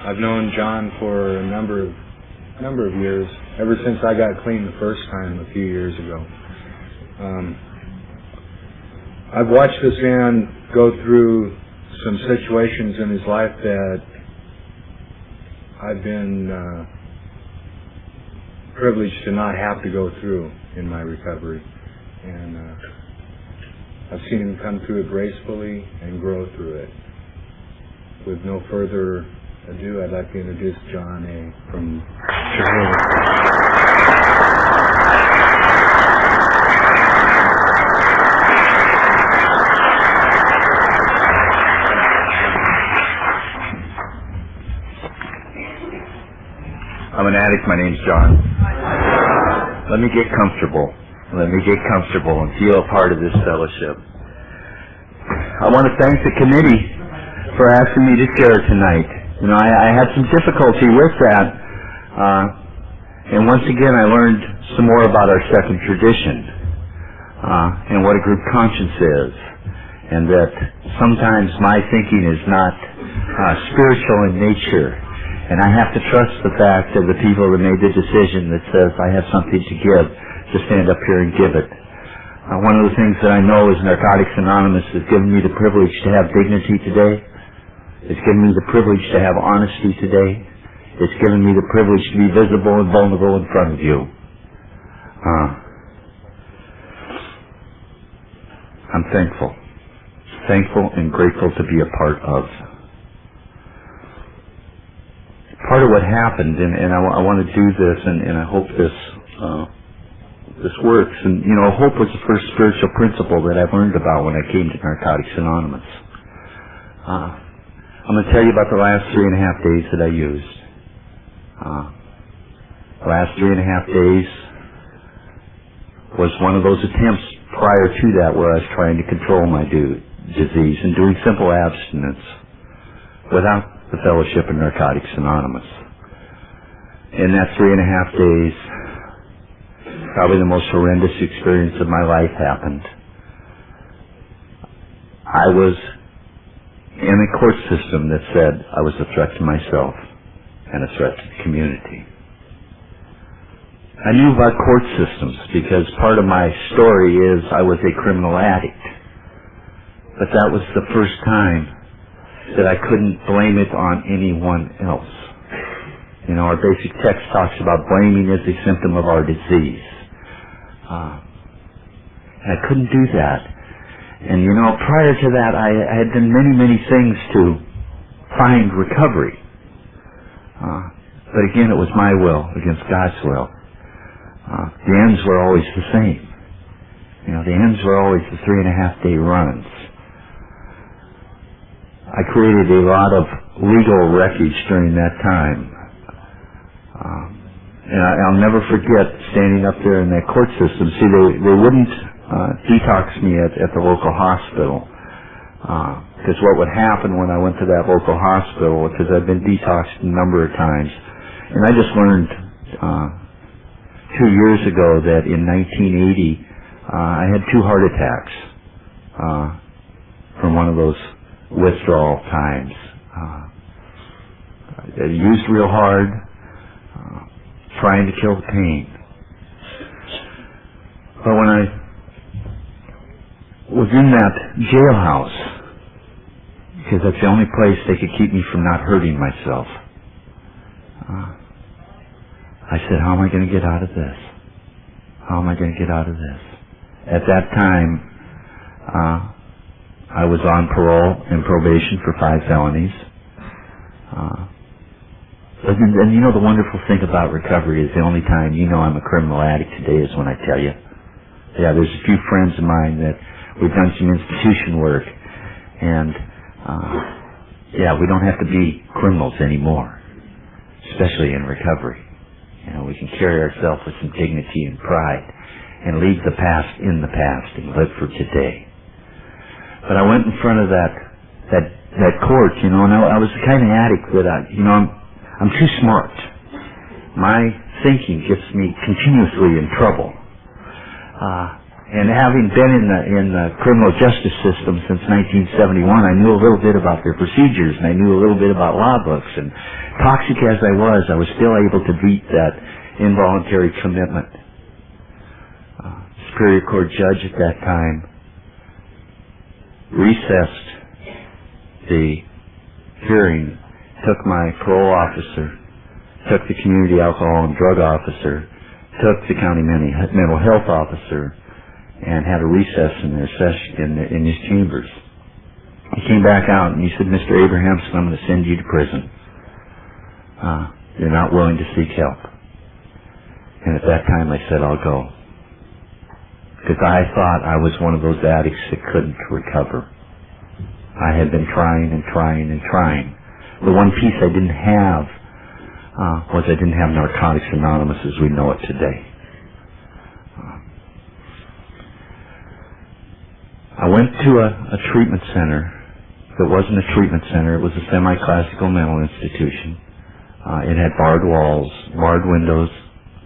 I've known John for a number of years, ever since I got clean the first time a few years ago. I've watched this man go through some situations in his life that I've been privileged to not have to go through in my recovery. And I've seen him come through it gracefully and grow through it. With no further ado, I'd like to introduce Jon A. from Chicago. I'm an addict. My name's John. Let me get comfortable. Let me get comfortable and feel a part of this fellowship. I want to thank the committee for asking me to share tonight. You know, I had some difficulty with that. And once again, I learned some more about our second tradition and what a group conscience is. And that sometimes my thinking is not spiritual in nature. And I have to trust the fact of the people that made the decision that says I have something to give, to stand up here and give it. One of the things that I know is Narcotics Anonymous has given me the privilege to have dignity today. It's given me the privilege to have honesty today. It's given me the privilege to be visible and vulnerable in front of you. I'm thankful. Thankful and grateful to be a part of. Part of what happened, and I want to do this, and I hope this works. And you know, hope was the first spiritual principle that I learned about when I came to Narcotics Anonymous. I'm going to tell you about the last 3.5 days that I used. The last 3.5 days was one of those attempts prior to that where I was trying to control my disease and doing simple abstinence without the fellowship of Narcotics Anonymous. In that 3.5 days, probably the most horrendous experience of my life happened. I was in a court system that said I was a threat to myself and a threat to the community. I knew about court systems because part of my story is I was a criminal addict. But that was the first time that I couldn't blame it on anyone else. You know, our basic text talks about blaming as a symptom of our disease. And I couldn't do that. And you know, prior to that, I had done many things to find recovery. But again, it was my will against God's will. The ends were always the same. You know, the ends were always the 3.5 day runs. I created a lot of legal wreckage during that time. And I'll never forget standing up there in that court system. See, they wouldn't detox me at the local hospital. Because what would happen when I went to that local hospital, because I've been detoxed a number of times, and I just learned 2 years ago that in 1980, I had 2 heart attacks from one of those withdrawal times. I used real hard, trying to kill the pain. But when I was in that jailhouse, because that's the only place they could keep me from not hurting myself, I said, how am I going to get out of this? How am I going to get out of this? At that time, I was on parole and probation for 5 felonies. And you know, the wonderful thing about recovery is the only time you know I'm a criminal addict today is when I tell you. Yeah, there's a few friends of mine that we've done some institution work, and yeah, we don't have to be criminals anymore, especially in recovery. You know, we can carry ourselves with some dignity and pride and leave the past in the past and live for today. But I went in front of that court, you know, and I was the kind of addict that I'm too smart. My thinking gets me continuously in trouble. And having been in the criminal justice system since 1971, I knew a little bit about their procedures, and I knew a little bit about law books. And toxic as I was still able to beat that involuntary commitment. Superior Court judge at that time recessed the hearing, took my parole officer, took the community alcohol and drug officer, took the county mental health officer, and had a recess in their session in his chambers. He came back out and he said, "Mr. Abrahamson, I'm going to send you to prison. You're not willing to seek help." And at that time I said, "I'll go." Because I thought I was one of those addicts that couldn't recover. I had been trying and trying and trying. The one piece I didn't have was I didn't have Narcotics Anonymous as we know it today. I went to a treatment center that wasn't a treatment center. It was a semi-classical mental institution. It had barred walls, barred windows,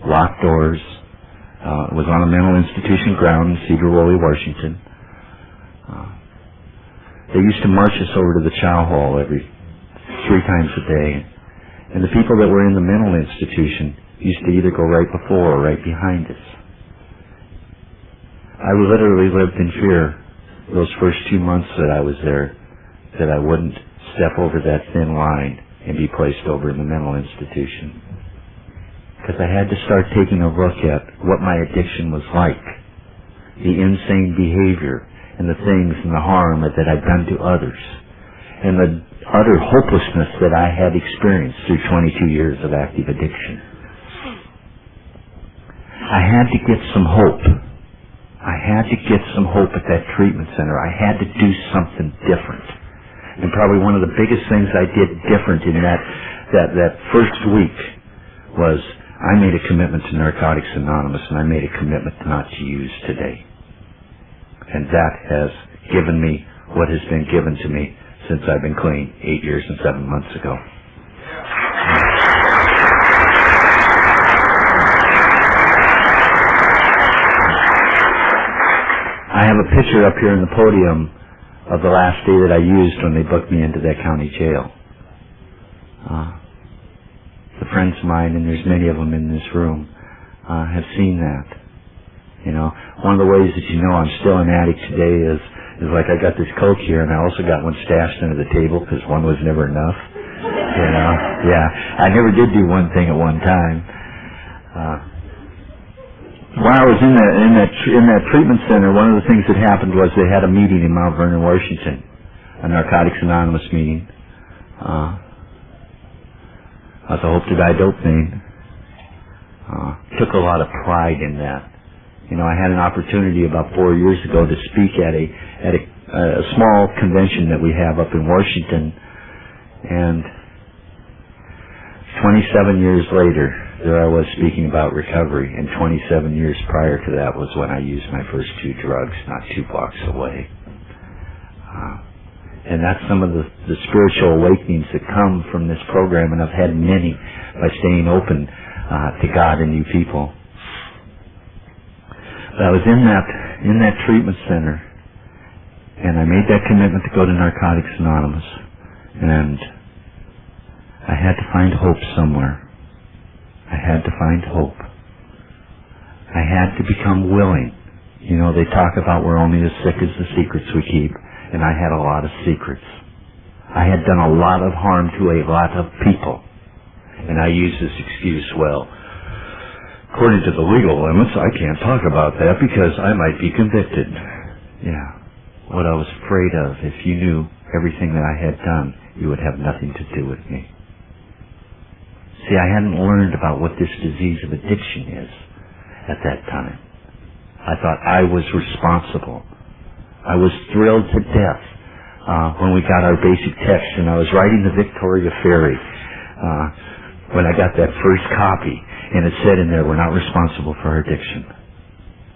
locked doors. It was on a mental institution ground in Cedar Woolley, Washington. They used to march us over to the chow hall every 3 times a day. And the people that were in the mental institution used to either go right before or right behind us. I literally lived in fear those first 2 months that I was there, that I wouldn't step over that thin line and be placed over in the mental institution. Because I had to start taking a look at what my addiction was like, the insane behavior and the things and the harm that I'd done to others, and the utter hopelessness that I had experienced through 22 years of active addiction. I had to get some hope. I had to get some hope at that treatment center. I had to do something different. And probably one of the biggest things I did different in that first week was I made a commitment to Narcotics Anonymous, and I made a commitment not to use today. And that has given me what has been given to me since I've been clean 8 years and 7 months ago. I have a picture up here in the podium of the last day that I used when they booked me into that county jail. The friends of mine, and there's many of them in this room, have seen that. You know, one of the ways that you know I'm still an addict today is like I got this Coke here, and I also got one stashed under the table because one was never enough. You know, yeah, I never did do one thing at one time. While I was in that treatment center, one of the things that happened was they had a meeting in Mount Vernon, Washington, a Narcotics Anonymous meeting. I was a Hope to Die Dope thing. Took a lot of pride in that. You know, I had an opportunity about 4 years ago to speak at a small convention that we have up in Washington, and 27 years later, there I was speaking about recovery, and 27 years prior to that was when I used my first 2 drugs, not 2 blocks away. And that's some of the spiritual awakenings that come from this program, and I've had many by staying open to God and you people. But I was in that treatment center, and I made that commitment to go to Narcotics Anonymous, and I had to find hope somewhere. I had to find hope. I had to become willing. You know, they talk about we're only as sick as the secrets we keep, and I had a lot of secrets. I had done a lot of harm to a lot of people, and I used this excuse, well, according to the legal limits, I can't talk about that because I might be convicted. Yeah. What I was afraid of, if you knew everything that I had done, you would have nothing to do with me. See, I hadn't learned about what this disease of addiction is at that time. I thought I was responsible. I was thrilled to death when we got our basic text, and I was riding the Victoria Ferry when I got that first copy, and it said in there, we're not responsible for our addiction.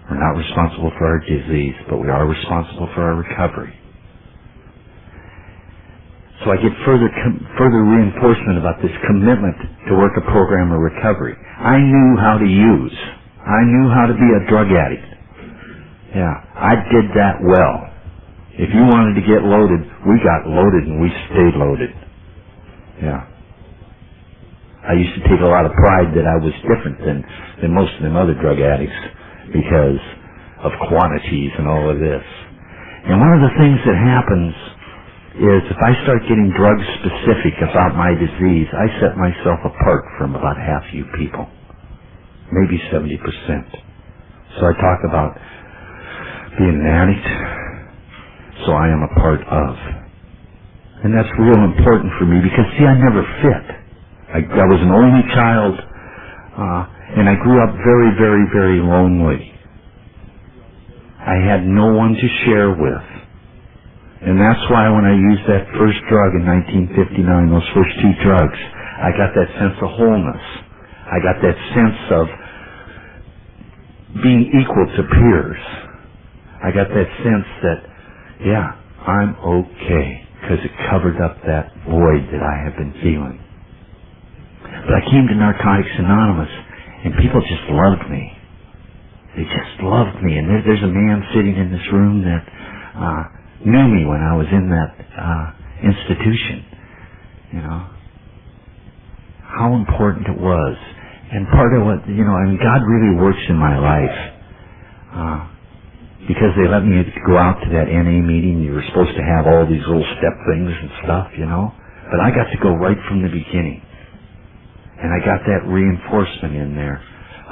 We're not responsible for our disease, but we are responsible for our recovery. So I get further reinforcement about this commitment to work a program of recovery. I knew how to use. I knew how to be a drug addict. Yeah, I did that well. If you wanted to get loaded, we got loaded and we stayed loaded. Yeah. I used to take a lot of pride that I was different than most of them other drug addicts because of quantities and all of this. And one of the things that happens is if I start getting drug specific about my disease, I set myself apart from about half you people. Maybe 70%. So I talk about being an addict, so I am a part of. And that's real important for me because, see, I never fit. I was an only child, and I grew up very, very, very lonely. I had no one to share with. And that's why when I used that first drug in 1959, those first two drugs, I got that sense of wholeness. I got that sense of being equal to peers. I got that sense that, yeah, I'm okay, because it covered up that void that I have been feeling. But I came to Narcotics Anonymous, and people just loved me. They just loved me. And there's a man sitting in this room that knew me when I was in that institution. You know, how important it was. And part of what, God really works in my life. Because they let me go out to that NA meeting, you were supposed to have all these little step things and stuff, But I got to go right from the beginning. And I got that reinforcement in there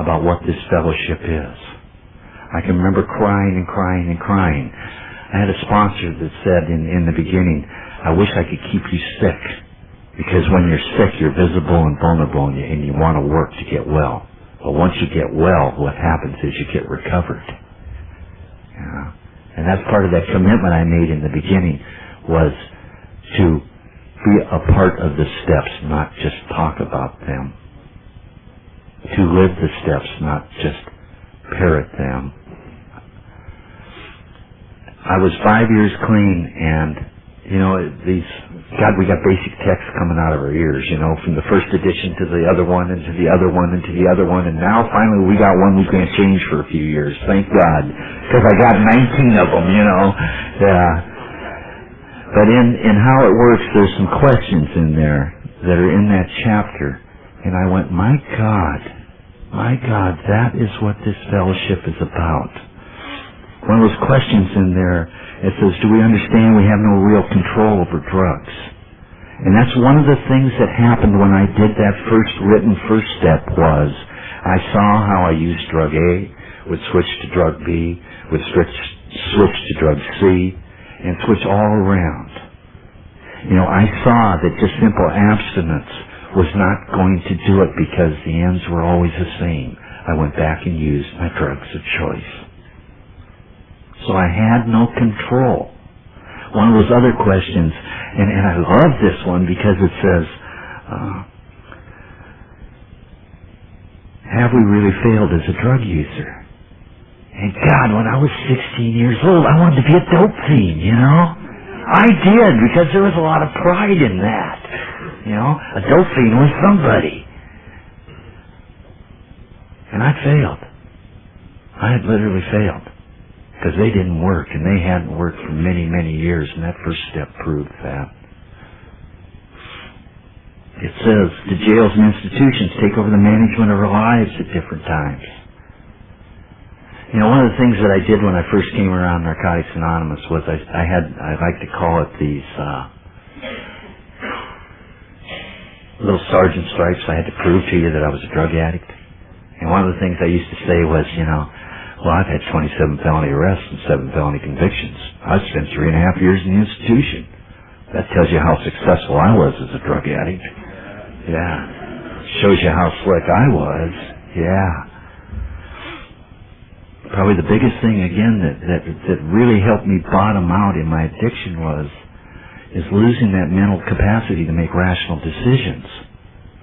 about what this fellowship is. I can remember crying and crying and crying. I had a sponsor that said in the beginning, I wish I could keep you sick. Because when you're sick, you're visible and vulnerable and you want to work to get well. But once you get well, what happens is you get recovered. And that's part of that commitment I made in the beginning, was to be a part of the steps, not just talk about them. To live the steps, not just parrot them. I was 5 years clean, and we got basic texts coming out of our ears, from the first edition to the other one and to the other one and to the other one, and now finally we got one we can't change for a few years. Thank God, because I got 19 of them, Yeah. But in how it works, there's some questions in there that are in that chapter, and I went, my God, that is what this fellowship is about. One of those questions in there, it says, do we understand we have no real control over drugs? And that's one of the things that happened when I did that first step was, I saw how I used drug A, would switch to drug B, would switch to drug C, and switch all around. I saw that just simple abstinence was not going to do it because the ends were always the same. I went back and used my drugs of choice. So I had no control. One of those other questions, and I love this one because it says, have we really failed as a drug user? And God, when I was 16 years old, I wanted to be a dope fiend, I did, because there was a lot of pride in that. A dope fiend was somebody. And I failed. I had literally failed. Because they didn't work, and they hadn't worked for many, many years, and that first step proved that. It says, the jails and institutions take over the management of our lives at different times. One of the things that I did when I first came around Narcotics Anonymous was I like to call it these little sergeant stripes. I had to prove to you that I was a drug addict. And one of the things I used to say was, well, I've had 27 felony arrests and 7 felony convictions. I spent 3.5 years in the institution. That tells you how successful I was as a drug addict. Yeah. Shows you how slick I was. Yeah. Probably the biggest thing, again, that really helped me bottom out in my addiction is losing that mental capacity to make rational decisions.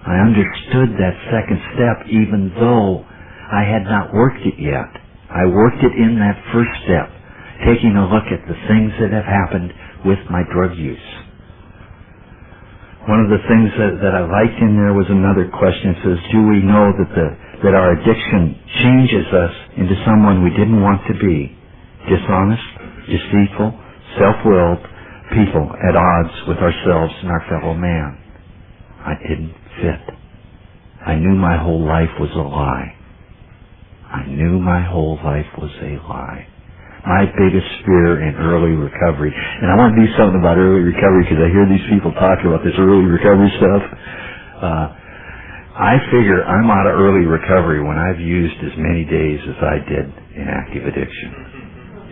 I understood that second step even though I had not worked it yet. I worked it in that first step, taking a look at the things that have happened with my drug use. One of the things that I liked in there was another question. It says, do we know that our addiction changes us into someone we didn't want to be dishonest, deceitful, self-willed people at odds with ourselves and our fellow man. I didn't fit. I knew my whole life was a lie. I knew my whole life was a lie. My biggest fear in early recovery, and I want to do something about early recovery because I hear these people talking about this early recovery stuff. I figure I'm out of early recovery when I've used as many days as I did in active addiction.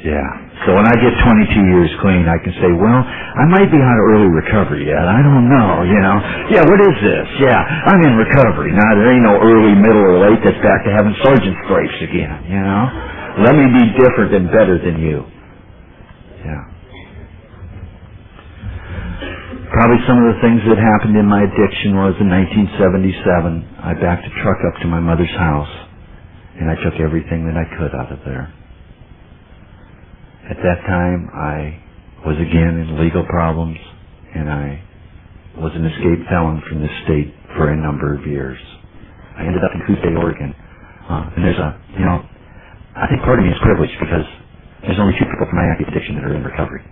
Yeah. So when I get 22 years clean, I can say, well, I might be out of early recovery yet. I don't know, you know. Yeah, what is this? Yeah, I'm in recovery. Now, there ain't no early, middle, or late. That's back to having sergeant's stripes again, you know. Let me be different and better than you. Yeah. Probably some of the things that happened in my addiction was in 1977, I backed a truck up to my mother's house, and I took everything that I could out of there. At that time, I was again in legal problems, and I was an escaped felon from this state for a number of years. I ended up in Coos Bay, Oregon, and there's I think part of me is privileged because there's only 2 people from my active addiction that are in recovery.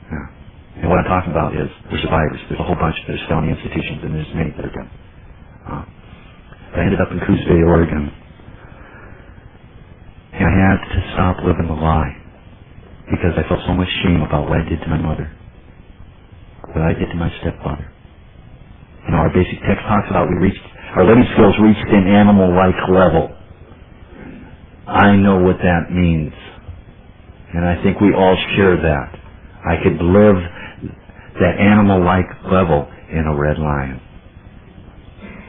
Yeah. And what I'm talking about is they're survivors. There's a whole bunch. There's felony institutions, and there's many that are dead. I ended up in Coos Bay, Oregon, and I had to stop living the lie. Because I felt so much shame about what I did to my mother, what I did to my stepfather. You know, our basic text talks about our living skills reached an animal-like level. I know what that means, and I think we all share that. I could live that animal-like level in a red lion.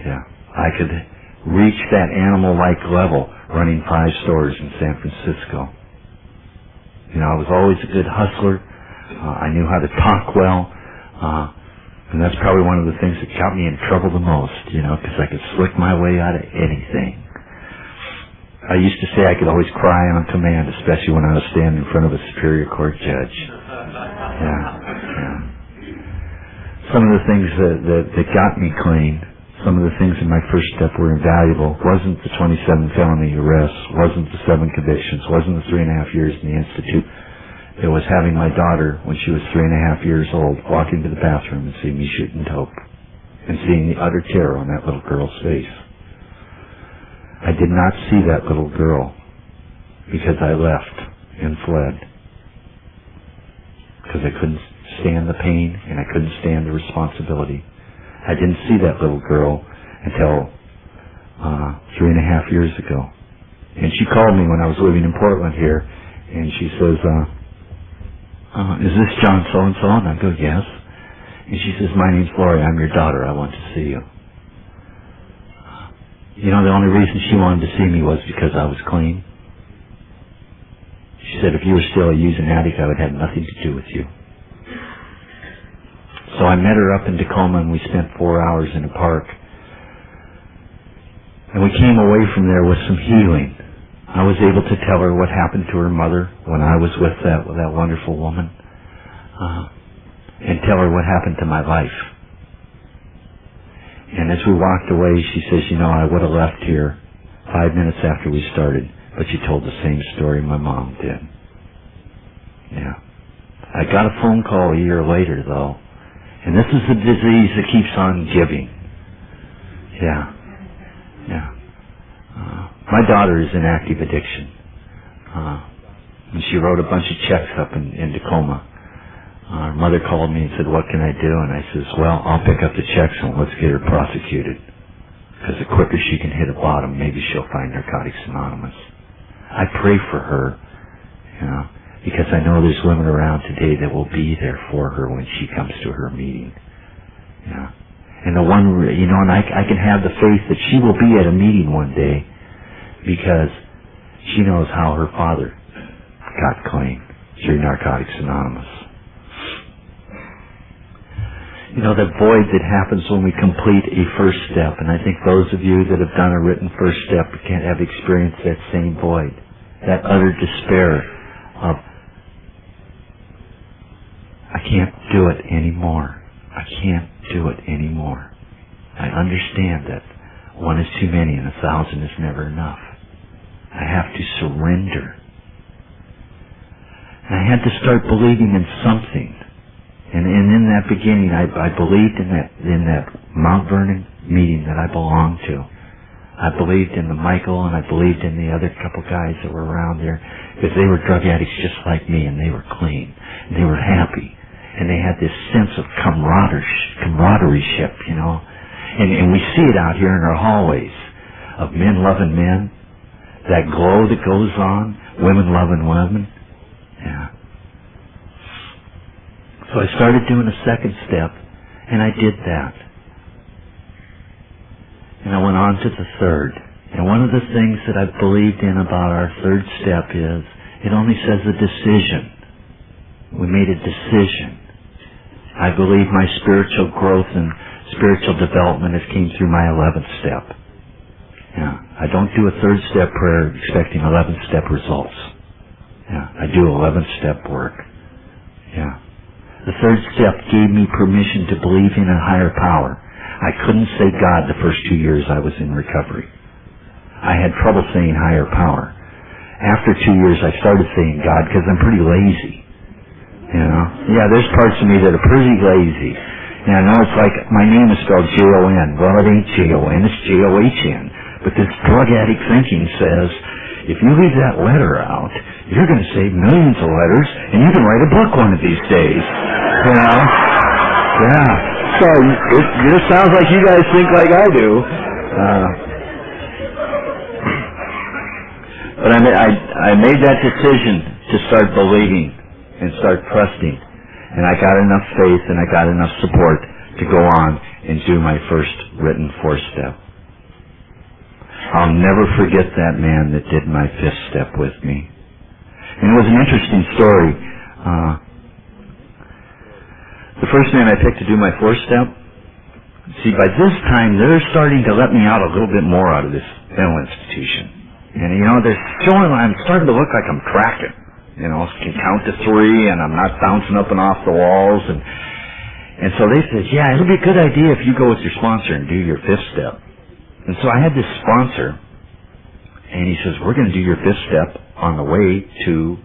Yeah, I could reach that animal-like level running 5 stores in San Francisco. You know, I was always a good hustler. I knew how to talk well. And that's probably one of the things that got me in trouble the most, you know, because I could slick my way out of anything. I used to say I could always cry on command, especially when I was standing in front of a Superior Court judge. Yeah. Some of the things that got me clean, some of the things in my first step were invaluable. Wasn't the 27 felony arrests, wasn't the 7 convictions, wasn't the 3.5 years in the Institute. It was having my daughter, when she was 3.5 years old, walk into the bathroom and see me shooting dope, and seeing the utter terror on that little girl's face. I did not see that little girl because I left and fled. Because I couldn't stand the pain and I couldn't stand the responsibility. I didn't see that little girl until 3.5 years ago. And she called me when I was living in Portland here, and she says, is this John so-and-so? And I go, yes. And she says, my name's Lori, I'm your daughter, I want to see you. You know, the only reason she wanted to see me was because I was clean. She said, if you were still a using addict, I would have nothing to do with you. So I met her up in Tacoma, and we spent 4 hours in a park. And we came away from there with some healing. I was able to tell her what happened to her mother when I was with that wonderful woman, and tell her what happened to my life. And as we walked away, she says, you know, I would have left here 5 minutes after we started, but she told the same story my mom did. Yeah. I got a phone call a year later, though. And this is the disease that keeps on giving. Yeah. My daughter is in active addiction. And she wrote a bunch of checks up in Tacoma. Her mother called me and said, what can I do? And I says, well, I'll pick up the checks and let's get her prosecuted. Because the quicker she can hit a bottom, maybe she'll find Narcotics Anonymous. I pray for her, you know, because I know there's women around today that will be there for her when she comes to her meeting. Yeah. And the one, you know, and I can have the faith that she will be at a meeting one day because she knows how her father got clean through Narcotics Anonymous. You know, the void that happens when we complete a first step, and I think those of you that have done a written first step can't have experienced that same void, that utter despair of, I can't do it anymore. I can't do it anymore. I understand that 1 is too many and 1,000 is never enough. I have to surrender I had to start believing in something. And in that beginning, I believed in that Mount Vernon meeting that I belonged to. I believed in the Michael, and I believed in the other couple guys that were around there, because they were drug addicts just like me, and they were clean, and they were happy, and they had this sense of camaraderie-ship, you know. And we see it out here in our hallways of men loving men, that glow that goes on, women loving women. Yeah. So I started doing a second step, and I did that. And I went on to the third. And one of the things that I've believed in about our third step is, it only says a decision. We made a decision. I believe my spiritual growth and spiritual development has came through my 11th step. Yeah. I don't do a third step prayer expecting 11th step results. Yeah. I do 11th step work. Yeah. The third step gave me permission to believe in a higher power. I couldn't say God the first 2 years I was in recovery. I had trouble saying higher power. After 2 years, I started saying God because I'm pretty lazy. You know? Yeah, there's parts of me that are pretty lazy. And I know it's like my name is spelled Jon. Well, it ain't Jon, it's John. But this drug addict thinking says, if you leave that letter out, you're going to save millions of letters, and you can write a book one of these days. You know? Yeah. So it just sounds like you guys think like I do. But I made that decision to start believing and start trusting. And I got enough faith and I got enough support to go on and do my first written fourth step. I'll never forget that man that did my fifth step with me. And it was an interesting story. The first man I picked to do my fourth step, see, by this time they're starting to let me out a little bit more out of this mental institution. And, you know, I'm starting to look like I'm tracking. You know, can count to 3 and I'm not bouncing up and off the walls. And so they said, yeah, it'll be a good idea if you go with your sponsor and do your fifth step. And so I had this sponsor, and he says, we're going to do your fifth step on the way to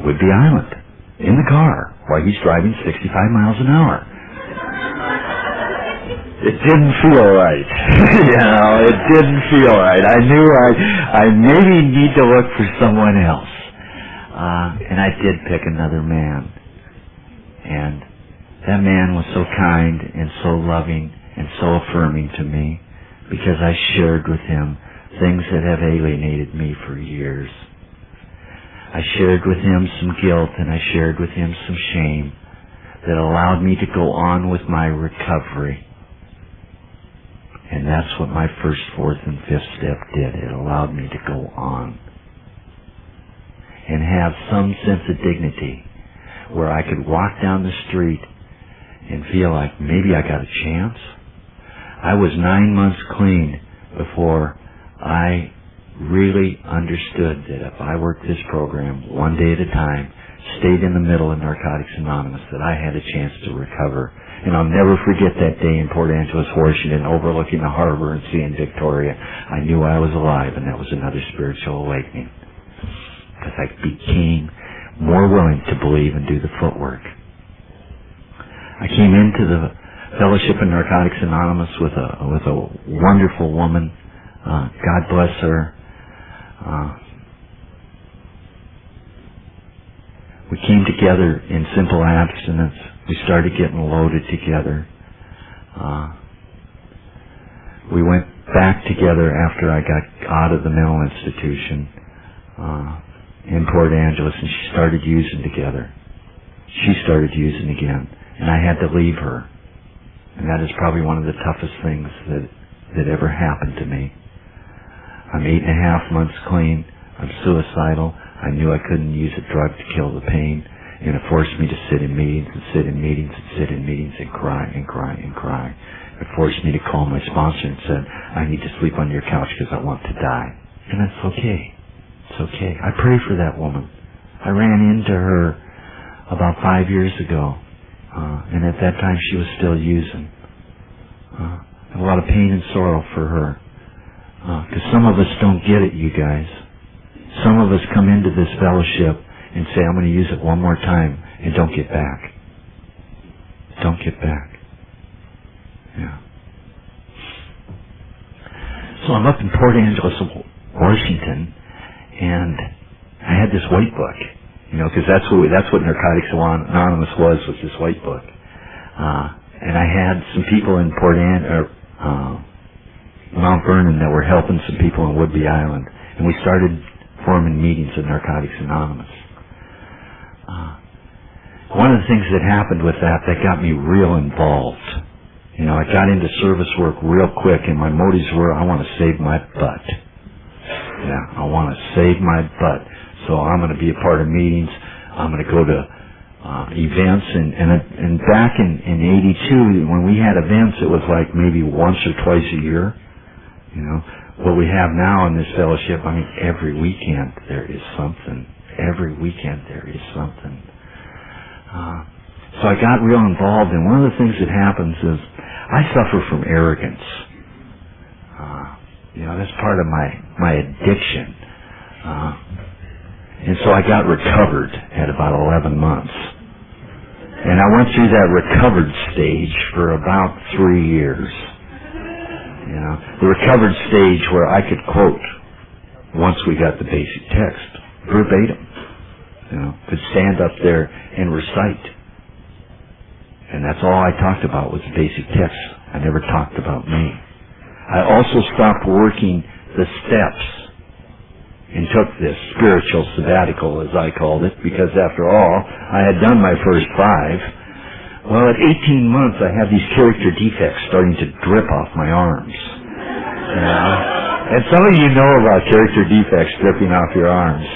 Whidbey Island in the car while he's driving 65 miles an hour. It didn't feel right. You know, it didn't feel right. I knew I maybe need to look for someone else. And I did pick another man. And that man was so kind and so loving and so affirming to me, because I shared with him things that have alienated me for years. I shared with him some guilt, and I shared with him some shame that allowed me to go on with my recovery. And that's what my first, fourth, and fifth step did. It allowed me to go on and have some sense of dignity where I could walk down the street and feel like maybe I got a chance. I was 9 months clean before I really understood that if I worked this program one day at a time, stayed in the middle of Narcotics Anonymous, that I had a chance to recover. And I'll never forget that day in Port Angeles, Washington, overlooking the harbor and seeing Victoria. I knew I was alive, and that was another spiritual awakening, because I became more willing to believe and do the footwork. I came into the Fellowship in Narcotics Anonymous with a wonderful woman. God bless her. We came together in simple abstinence. We started getting loaded together. We went back together after I got out of the mental institution in Port Angeles, and she started using together. She started using again, and I had to leave her. And that is probably one of the toughest things that ever happened to me. I'm 8.5 months clean. I'm suicidal. I knew I couldn't use a drug to kill the pain, and it forced me to sit in meetings and sit in meetings and sit in meetings and cry and cry and cry. It forced me to call my sponsor and said, I need to sleep on your couch because I want to die. And that's okay. It's okay. I pray for that woman. I ran into her about 5 years ago. And at that time she was still using. A lot of pain and sorrow for her. Because some of us don't get it, you guys. Some of us come into this fellowship and say, I'm going to use it one more time, and don't get back. Don't get back. Yeah. So I'm up in Port Angeles, Washington, and I had this white book, because that's what Narcotics Anonymous was this white book. And I had some people in Mount Vernon that were helping some people in Whidbey Island, and we started forming meetings of Narcotics Anonymous. One of the things that happened with that got me real involved. I got into service work real quick, and my motives were, I want to save my butt. Yeah, I want to save my butt. So I'm going to be a part of meetings. I'm going to go to events, and back in 82, when we had events, it was like maybe once or twice a year. What we have now in this fellowship, every weekend there is something. Every weekend there is something. So I got real involved, and one of the things that happens is I suffer from arrogance. That's part of my addiction. And so I got recovered at about 11 months. And I went through that recovered stage for about 3 years. The recovered stage where I could quote, once we got the basic text, verbatim. Could stand up there and recite. And that's all I talked about was the basic text. I never talked about me. I also stopped working the steps and took this spiritual sabbatical, as I called it, because after all, I had done my first 5. Well, at 18 months, I had these character defects starting to drip off my arms. And some of you know about character defects dripping off your arms.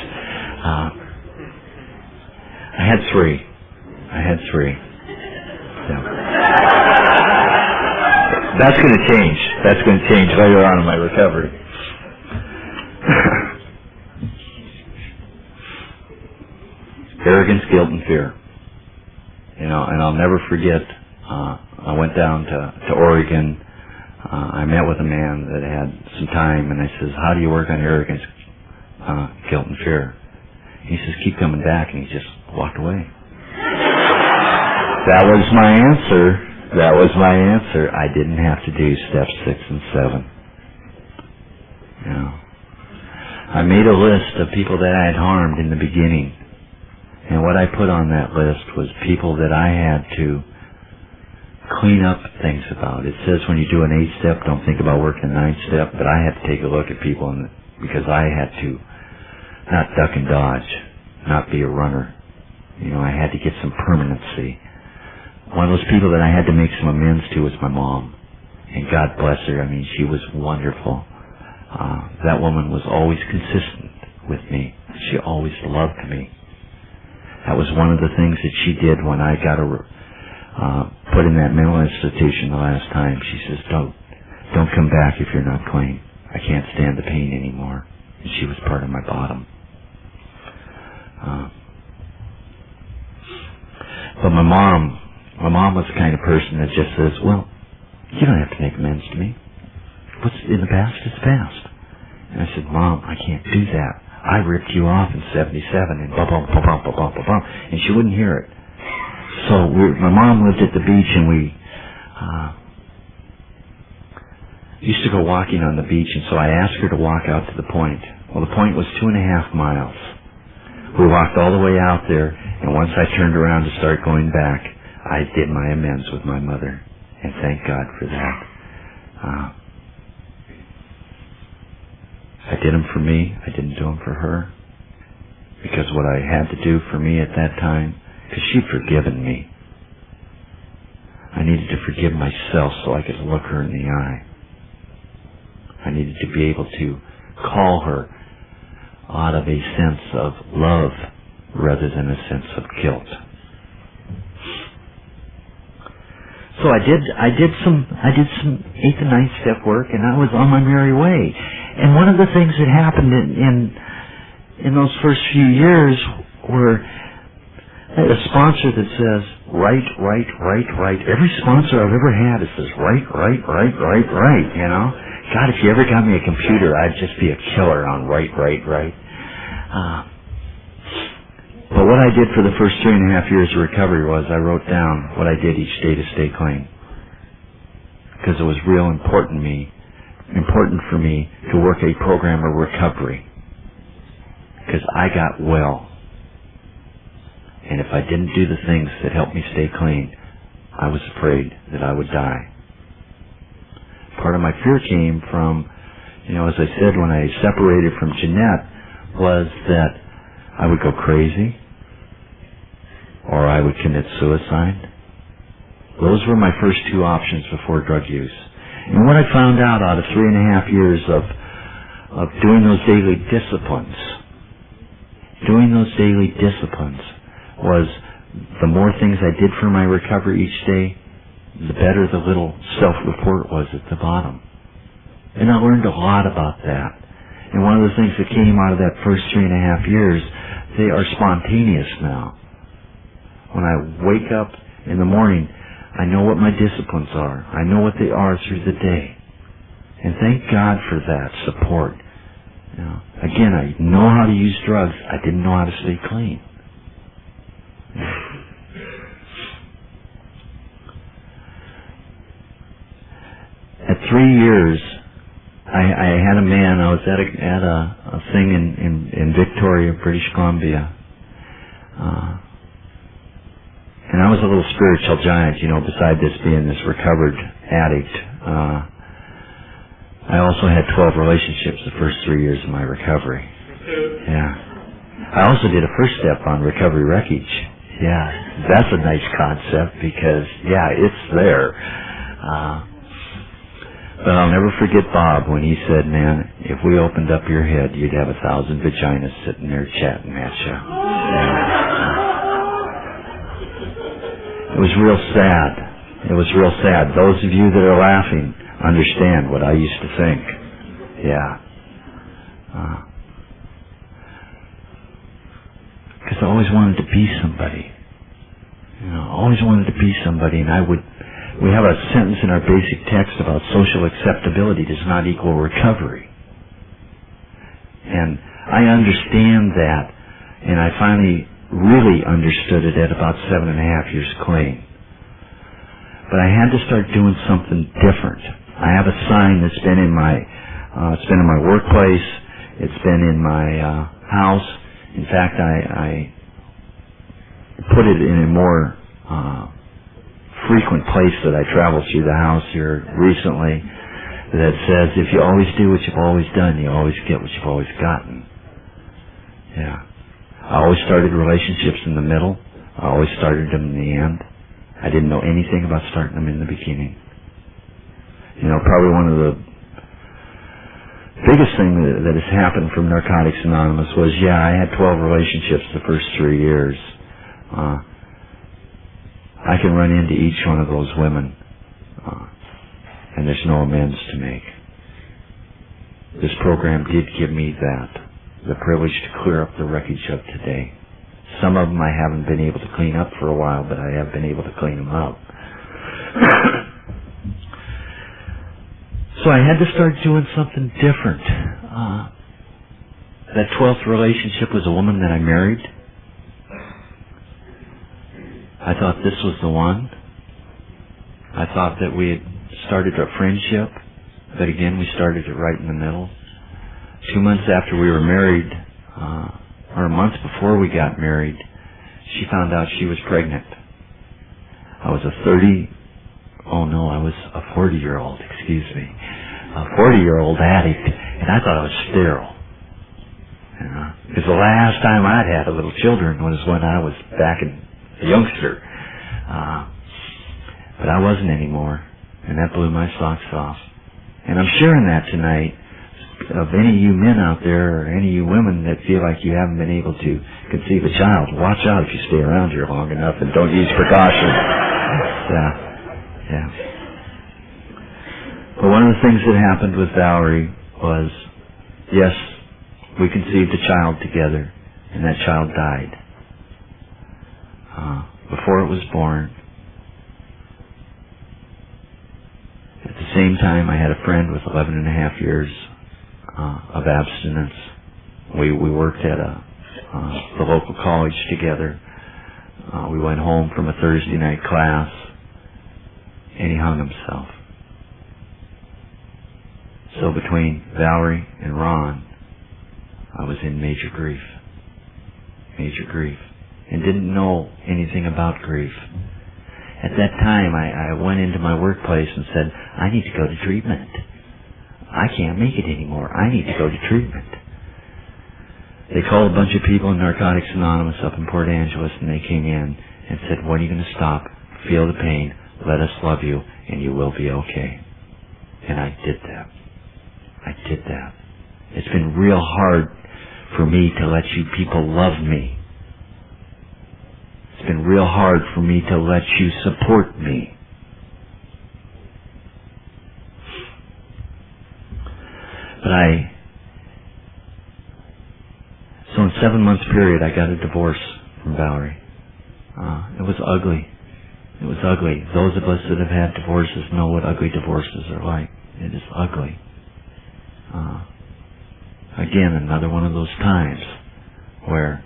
I had 3. Yeah. That's going to change. That's going to change later on in my recovery. Arrogance, guilt, and fear. And I'll never forget, I went down to Oregon. I met with a man that had some time, and I says, how do you work on arrogance, guilt, and fear? He says, keep coming back, and he just walked away. That was my answer. I didn't have to do steps 6 and 7. I made a list of people that I had harmed in the beginning. And what I put on that list was people that I had to clean up things about. It says when you do an 8-step, don't think about working a 9-step, but I had to take a look at people because I had to not duck and dodge, not be a runner. I had to get some permanency. One of those people that I had to make some amends to was my mom. And God bless her. She was wonderful. That woman was always consistent with me. She always loved me. That was one of the things that she did when I got put in that mental institution the last time. She says, don't come back if you're not clean. I can't stand the pain anymore. And she was part of my bottom. But my mom was the kind of person that just says, well, you don't have to make amends to me. What's in the past is past. And I said, Mom, I can't do that. I ripped you off in 77 and bum, and she wouldn't hear it. So my mom lived at the beach, and we used to go walking on the beach, and so I asked her to walk out to the point. Well, the point was 2.5 miles. We walked all the way out there, and once I turned around to start going back, I did my amends with my mother, and thank God for that. I did them for me. I didn't do them for her. Because what I had to do for me at that time, because she'd forgiven me, I needed to forgive myself so I could look her in the eye. I needed to be able to call her out of a sense of love rather than a sense of guilt. So I did some 8th and 9th step work, and I was on my merry way. And one of the things that happened in those first few years were a sponsor that says, right. Every sponsor I've ever had, it says, right. God, if you ever got me a computer, I'd just be a killer on right. But what I did for the first 3.5 years of recovery was I wrote down what I did each day to stay clean. Because it was real important for me to work a program of recovery. Because I got well. And if I didn't do the things that helped me stay clean, I was afraid that I would die. Part of my fear came from, as I said, when I separated from Jeanette, was that I would go crazy or I would commit suicide. Those were my first two options before drug use. And what I found out of 3.5 years of doing those daily disciplines was the more things I did for my recovery each day, the better the little self-report was at the bottom. And I learned a lot about that. And one of the things that came out of that first 3.5 years, they are spontaneous now. When I wake up in the morning, I know what my disciplines are. I know what they are through the day. And thank God for that support. Again, I know how to use drugs. I didn't know how to stay clean. At 3 years, I had a man. I was at a thing in Victoria, British Columbia, and I was a little spiritual giant. Beside this being this recovered addict, I also had 12 relationships the first 3 years of my recovery. Yeah, I also did a first step on recovery wreckage. Yeah, that's a nice concept because it's there. But I'll never forget Bob when he said, "Man, if we opened up your head, you'd have 1,000 vaginas sitting there chatting at you." It was real sad. It was real sad. Those of you that are laughing understand what I used to think. Yeah. Because I always wanted to be somebody. Always wanted to be somebody, and we have a sentence in our basic text about social acceptability does not equal recovery. And I understand that, and I finally really understood it at about 7.5 years clean. But I had to start doing something different. I have a sign that's been in my, it's been in my workplace, it's been in my house. In fact, I put it in a more frequent place that I travel through the house here recently that says, if you always do what you've always done, you always get what you've always gotten. Yeah. I always started relationships in the middle. I always started them in the end. I didn't know anything about starting them in the beginning. Probably one of the biggest thing that has happened from Narcotics Anonymous was, I had 12 relationships the first 3 years. I can run into each one of those women, and there's no amends to make. This program did give me the privilege to clear up the wreckage of today. Some of them I haven't been able to clean up for a while, but I have been able to clean them up. So I had to start doing something different. That 12th relationship was a woman that I married. I thought this was the one. I thought that we had started a friendship, but again, we started it right in the middle. 2 months after we were married, or a month before we got married, she found out she was pregnant. I was a 40-year-old, a 40-year-old addict, and I thought I was sterile. Because the last time I'd had a little children was when I was back in a youngster. But I wasn't anymore, and that blew my socks off. And I'm sharing that tonight of any of you men out there or any of you women that feel like you haven't been able to conceive a child. Watch out if you stay around here long enough and don't use precautions. Yeah. But one of the things that happened with Valerie was, yes, we conceived a child together, and that child died. Before it was born. At the same time, I had a friend with 11.5 years of abstinence. We worked at a the local college together. We went home from a Thursday night class, and he hung himself. So between Valerie and Ron, I was in major grief, and didn't know anything about grief. At that time, I went into my workplace and said, I need to go to treatment. I can't make it anymore. I need to go to treatment. They called a bunch of people in Narcotics Anonymous up in Port Angeles, and they came in and said, when are you going to stop? Feel the pain. Let us love you, and you will be okay. And I did that. It's been real hard for me to let you people love me. It's been real hard for me to let you support me. But so in 7 months period, I got a divorce from Valerie. It was ugly. Those of us that have had divorces know what ugly divorces are like. It is ugly. Again, another one of those times where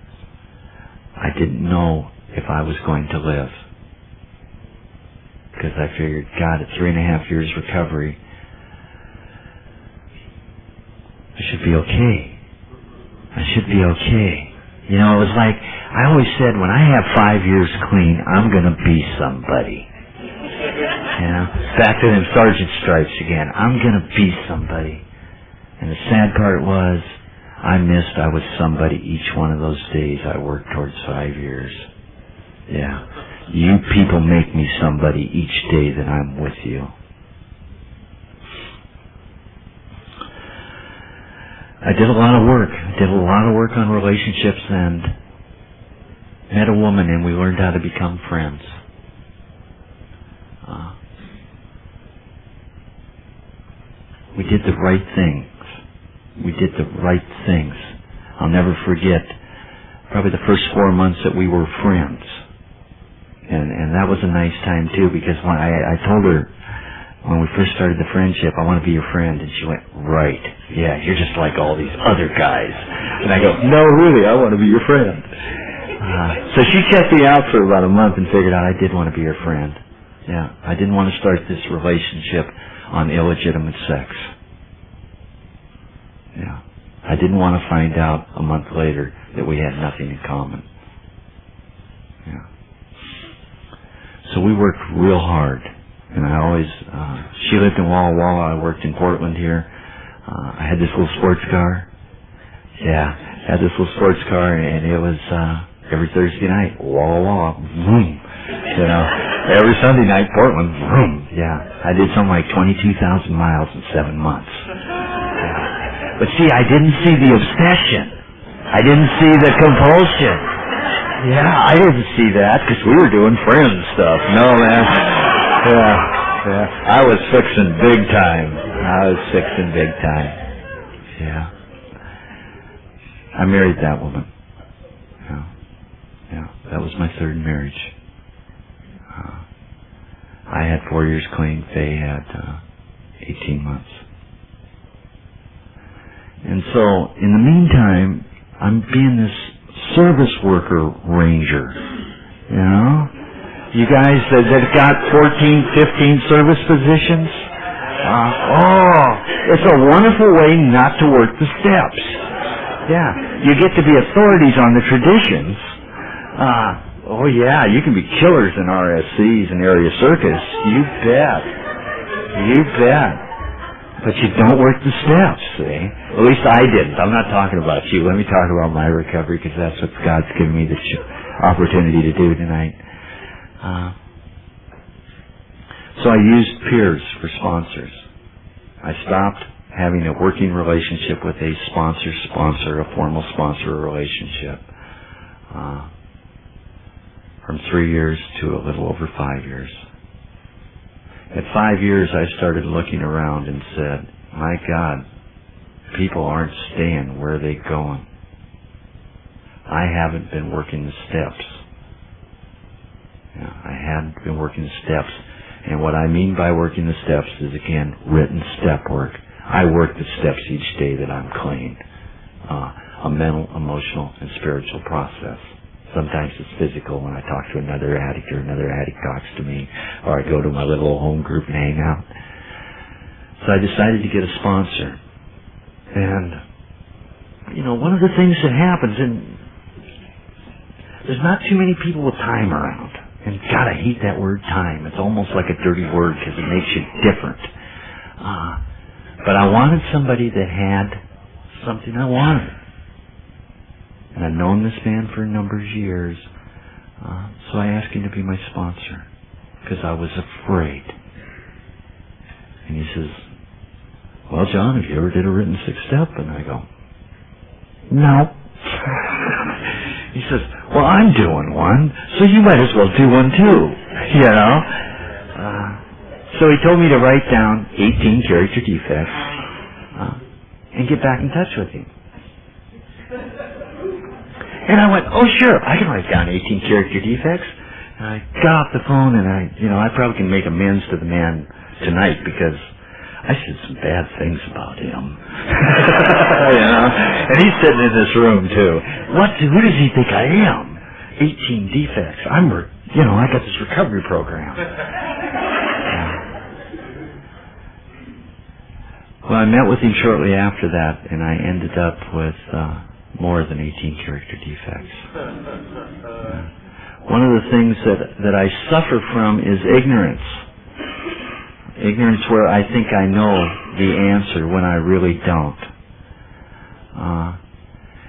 I didn't know if I was going to live. Because I figured, God, at 3.5 years recovery, I should be okay. You know, it was like, I always said, when I have 5 years clean, I'm going to be somebody. You know, back to them sergeant stripes again. I'm going to be somebody. And the sad part was, I was somebody each one of those days I worked towards 5 years. Yeah. You people make me somebody each day that I'm with you. I did a lot of work. On relationships, and met a woman, and we learned how to become friends. We did the right things. I'll never forget probably the first 4 months that we were friends. And that was a nice time too, because when I told her when we first started the friendship, I want to be your friend, and she went, right, yeah, you're just like all these other guys. And I go, no, really, I want to be your friend. So she checked me out for about a month and figured out I did want to be her friend. Yeah, I didn't want to start this relationship on illegitimate sex. Yeah, I didn't want to find out a month later that we had nothing in common. Yeah. So we worked real hard. And I always, she lived in Walla Walla, I worked in Portland here. I had this little sports car. Yeah, and it was, every Thursday night, Walla Walla, vroom. You know, every Sunday night, Portland, vroom. Yeah, I did something like 22,000 miles in 7 months. Yeah. But see, I didn't see the obsession. I didn't see the compulsion. Yeah, I didn't see that, because we were doing friend stuff. No, man. Yeah. I was fixing big time. Yeah. I married that woman. Yeah. That was my third marriage. I had 4 years clean. Faye had 18 months. And so, in the meantime, I'm being this service worker ranger. You know? You guys that got 14, 15 service positions? It's a wonderful way not to work the steps. Yeah, you get to be authorities on the traditions. You can be killers in RSCs and area circus. You bet. But you don't work the steps, see? At least I didn't. I'm not talking about you. Let me talk about my recovery, because that's what God's given me the opportunity to do tonight. So I used peers for sponsors. I stopped having a working relationship with a sponsor, a formal sponsor relationship, from 3 years to a little over 5 years. At 5 years, I started looking around and said, my God, people aren't staying. Where are they going? I haven't been working the steps. I hadn't been working the steps. And what I mean by working the steps is, again, written step work. I work the steps each day that I'm clean. a mental, emotional, and spiritual process. Sometimes it's physical when I talk to another addict or another addict talks to me, or I go to my little home group and hang out. So I decided to get a sponsor. And, one of the things that happens, and there's not too many people with time around. And God, I hate that word time. It's almost like a dirty word because it makes you different. But I wanted somebody that had something I wanted. And I've known this man for a number of years. So I asked him to be my sponsor because I was afraid. And he says, well, John, have you ever did a written 6-step? And I go, no. He says, well, I'm doing one, so you might as well do one too, So he told me to write down 18 character defects and get back in touch with him. And I went, oh, sure, I can write down 18 character defects. And I got off the phone, and I probably can make amends to the man tonight because I said some bad things about him. And he's sitting in this room, too. Who does he think I am? 18 defects. I got this recovery program. Well, I met with him shortly after that, and I ended up with more than 18 character defects. One of the things that I suffer from is ignorance. Ignorance where I think I know the answer when I really don't.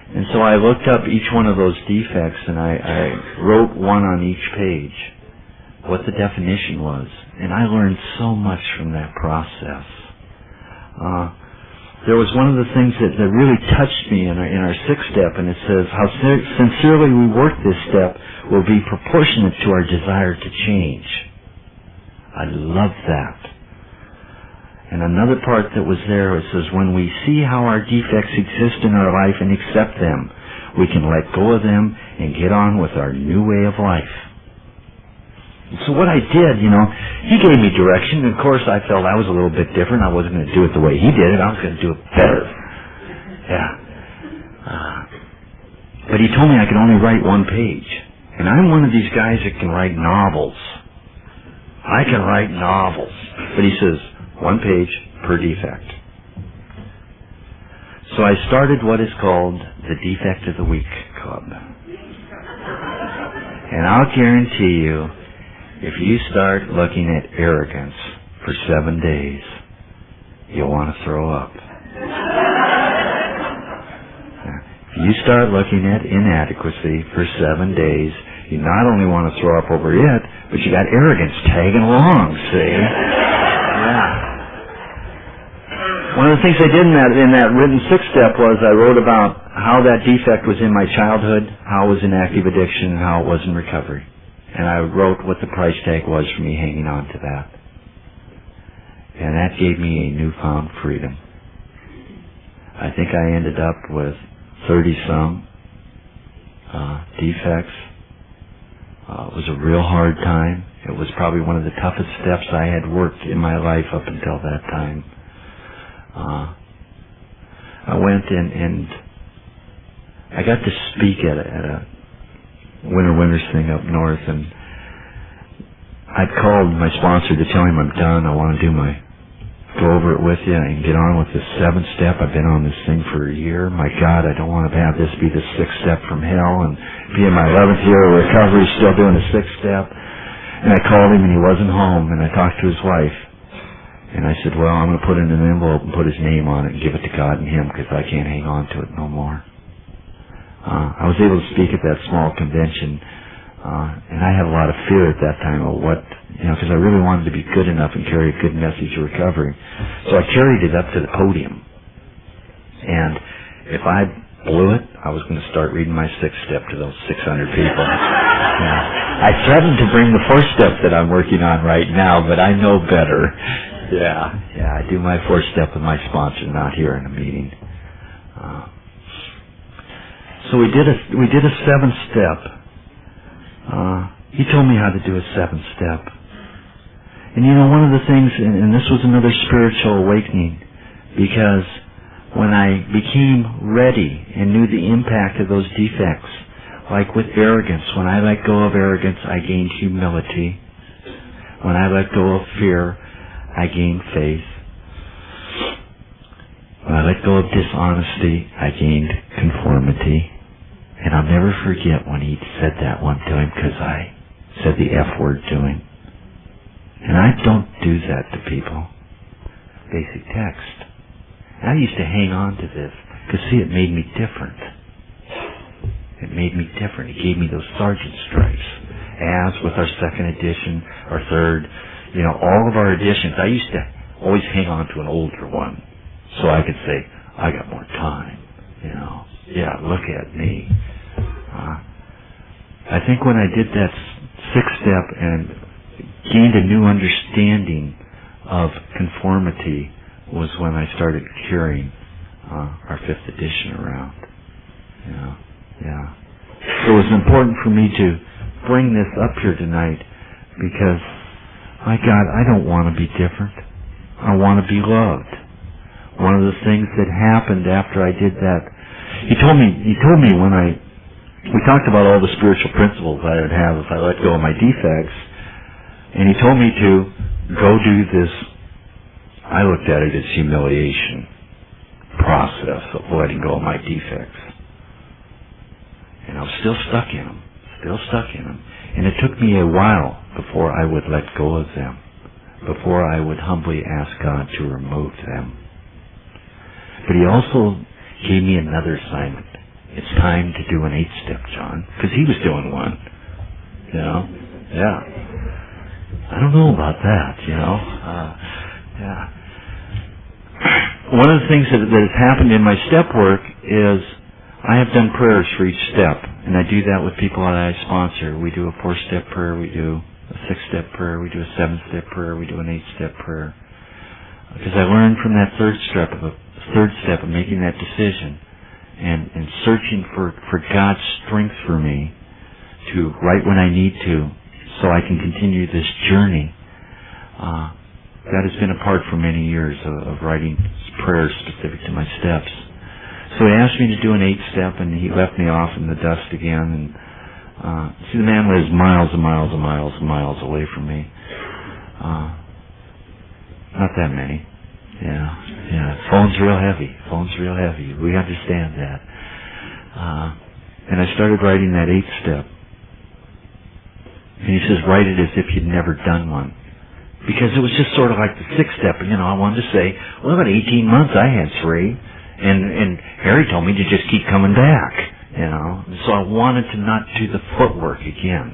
And so I looked up each one of those defects and I wrote one on each page, what the definition was. And I learned so much from that process. There was one of the things that really touched me in our 6-step, and it says, how sincerely we work this step will be proportionate to our desire to change. I love that. And another part that was there, it says, when we see how our defects exist in our life and accept them, we can let go of them and get on with our new way of life. So what I did, he gave me direction, and of course I felt I was a little bit different. I wasn't going to do it the way he did it. I was going to do it better. But he told me I could only write one page. And I'm one of these guys that can write novels. I can write novels. But he says, 1 page per defect. So I started what is called the Defect of the Week Club. And I'll guarantee you, if you start looking at arrogance for 7 days, you'll want to throw up. If you start looking at inadequacy for 7 days, you not only want to throw up over it, but you got arrogance tagging along, see? One of the things I did in that written 6-step was I wrote about how that defect was in my childhood, how it was in active addiction, and how it was in recovery. And I wrote what the price tag was for me hanging on to that. And that gave me a newfound freedom. I think I ended up with 30-some defects. It was a real hard time. It was probably one of the toughest steps I had worked in my life up until that time. I went and I got to speak at a Winter's thing up north, and I'd called my sponsor to tell him I'm done. I want to go over it with you and get on with this 7-step. I've been on this thing for a year. My God, I don't want to have this be the 6-step from hell and be in my 11th year of recovery still doing a 6-step. And I called him and he wasn't home, and I talked to his wife. And I said, well, I'm going to put it in an envelope and put his name on it and give it to God and him because I can't hang on to it no more. I was able to speak at that small convention, and I had a lot of fear at that time of because I really wanted to be good enough and carry a good message of recovery. So I carried it up to the podium. And if I blew it, I was going to start reading my 6-step to those 600 people. I threatened to bring the 4-step that I'm working on right now, but I know better. I do my 4-step with my sponsor, not here in a meeting. So we did a 7-step. He told me how to do a 7-step. And one of the things, and this was another spiritual awakening, because when I became ready and knew the impact of those defects, like with arrogance, when I let go of arrogance, I gained humility. When I let go of fear, I gained faith. When I let go of dishonesty, I gained conformity. And I'll never forget when he said that one to him, because I said the F word to him. And I don't do that to people. Basic text. I used to hang on to this, because see, it made me different. It made me different. It gave me those sergeant stripes. As with our second edition, our third, all of our editions, I used to always hang on to an older one, so I could say, I got more time, Yeah, look at me. I think when I did that sixth step and gained a new understanding of conformity was when I started carrying our fifth edition around. Yeah. So it was important for me to bring this up here tonight because, my God, I don't want to be different. I want to be loved. One of the things that happened after I did that, he told me when we talked about all the spiritual principles I would have if I let go of my defects, and he told me to go do this. I looked at it as humiliation process of letting go of my defects. And I was still stuck in them. And it took me a while before I would let go of them, before I would humbly ask God to remove them. But he also gave me another assignment. It's time to do an 8-step, John, because he was doing one. Yeah. I don't know about that, Yeah. One of the things that has happened in my step work is I have done prayers for each step, and I do that with people that I sponsor. We do a 4-step prayer, we do a 6-step prayer, we do a 7-step prayer, we do an 8-step prayer. Because I learned from that third step of making that decision and searching for God's strength for me to write when I need to so I can continue this journey. That has been a part for many years of writing prayers specific to my steps. So he asked me to do an 8-step, and he left me off in the dust again. And see, the man lives miles and miles and miles and miles away from me. Not that many. Yeah. Phone's real heavy. We understand that. And I started writing that 8-step. And he says, write it as if you'd never done one. Because it was just sort of like the 6th step. I wanted to say, well, about 18 months I had 3. And Harry told me to just keep coming back, And so I wanted to not do the footwork again.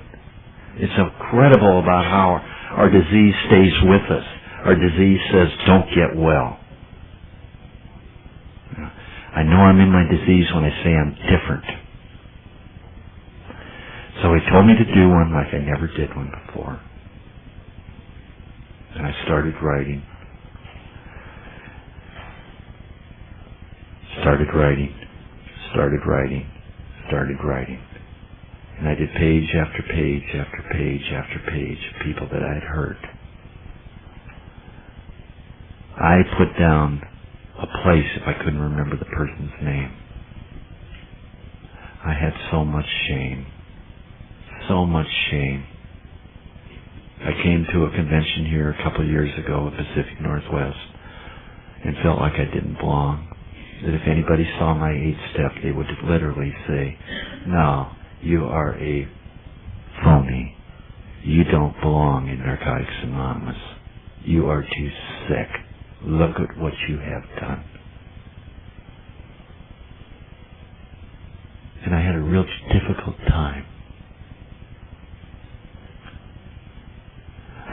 It's incredible about how our disease stays with us. Our disease says, don't get well. I know I'm in my disease when I say I'm different. So he told me to do one like I never did one before. And I started writing. Started writing. And I did page after page after page after page of people that I had hurt. I put down a place if I couldn't remember the person's name. I had so much shame. I came to a convention here a couple of years ago at Pacific Northwest and felt like I didn't belong. That if anybody saw my 8-step, they would literally say, no, you are a phony. You don't belong in Narcotics Anonymous. You are too sick. Look at what you have done. And I had a real difficult time.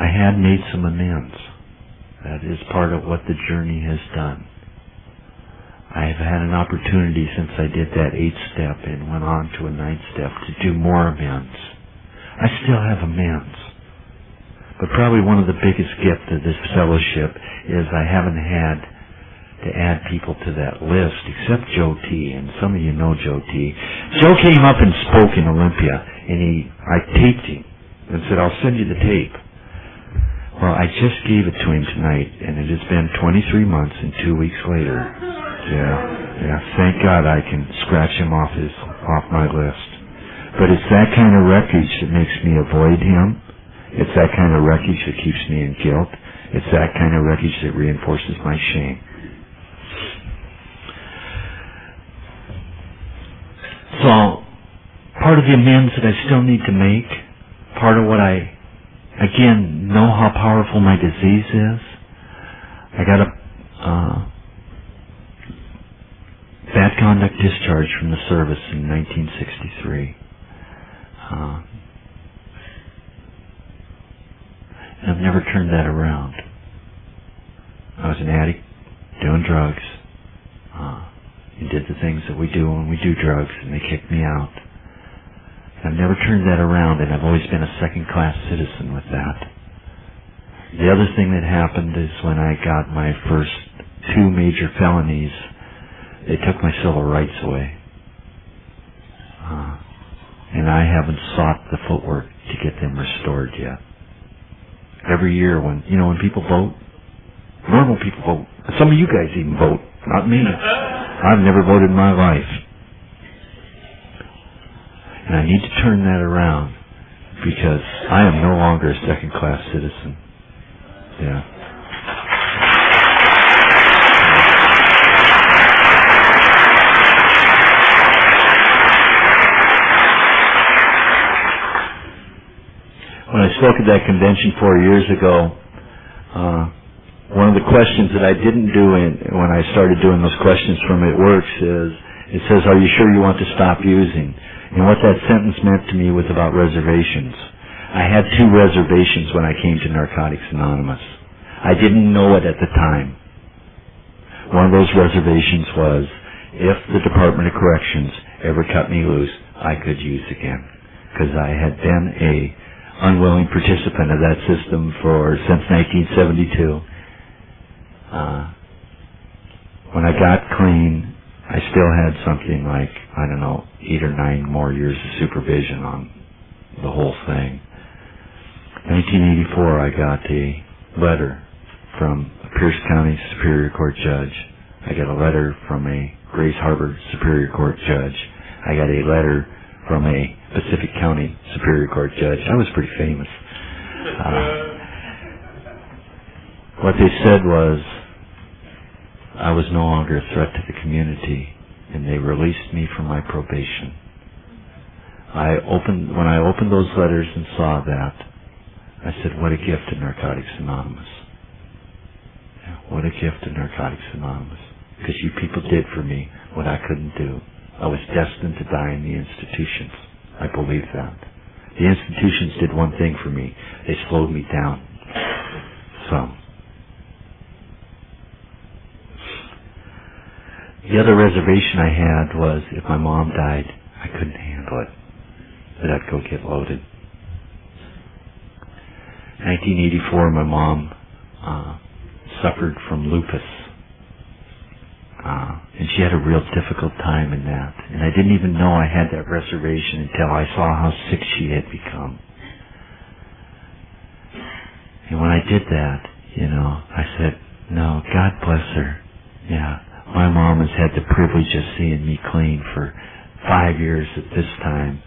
I had made some amends. That is part of what the journey has done. I have had an opportunity since I did that 8-step and went on to a 9th-step to do more amends. I still have amends. But probably one of the biggest gifts of this fellowship is I haven't had to add people to that list except Joe T. And some of you know Joe T. Joe came up and spoke in Olympia, and I taped him and said, I'll send you the tape. Well, I just gave it to him tonight, and it has been 23 months and 2 weeks later. Yeah. Thank God I can scratch him off my list. But it's that kind of wreckage that makes me avoid him. It's that kind of wreckage that keeps me in guilt. It's that kind of wreckage that reinforces my shame. So, part of the amends that I still need to make, part of what I, again, know how powerful my disease is. I got a bad conduct discharge from the service in 1963. And I've never turned that around. I was an addict, doing drugs, and did the things that we do when we do drugs, and they kicked me out. I've never turned that around, and I've always been a second-class citizen with that. The other thing that happened is when I got my first 2 major felonies, they took my civil rights away. And I haven't sought the footwork to get them restored yet. Every year when people vote, normal people vote. Some of you guys even vote, not me. I've never voted in my life. And I need to turn that around because I am no longer a second-class citizen. Yeah. When I spoke at that convention 4 years ago, one of the questions that I didn't do when I started doing those questions from It Works is, it says, "Are you sure you want to stop using?" And what that sentence meant to me was about reservations. I had 2 reservations when I came to Narcotics Anonymous. I didn't know it at the time. One of those reservations was, if the Department of Corrections ever cut me loose, I could use again. Because I had been a unwilling participant of that system since 1972. When I got clean, I still had something like, 8 or 9 more years of supervision on the whole thing. 1984, I got a letter from a Pierce County Superior Court judge. I got a letter from a Grace Harbor Superior Court judge. I got a letter from a Pacific County Superior Court judge. I was pretty famous. What they said was I was no longer a threat to the community, and they released me from my probation. When I opened those letters and saw that, I said, what a gift to Narcotics Anonymous. Yeah, what a gift to Narcotics Anonymous. Because you people did for me what I couldn't do. I was destined to die in the institutions. I believe that. The institutions did one thing for me. They slowed me down some. The other reservation I had was if my mom died, I couldn't handle it. That I'd go get loaded. 1984, my mom suffered from lupus. And she had a real difficult time in that. And I didn't even know I had that reservation until I saw how sick she had become. And when I did that, I said, no, God bless her. Yeah, my mom has had the privilege of seeing me clean for 5 years at this time.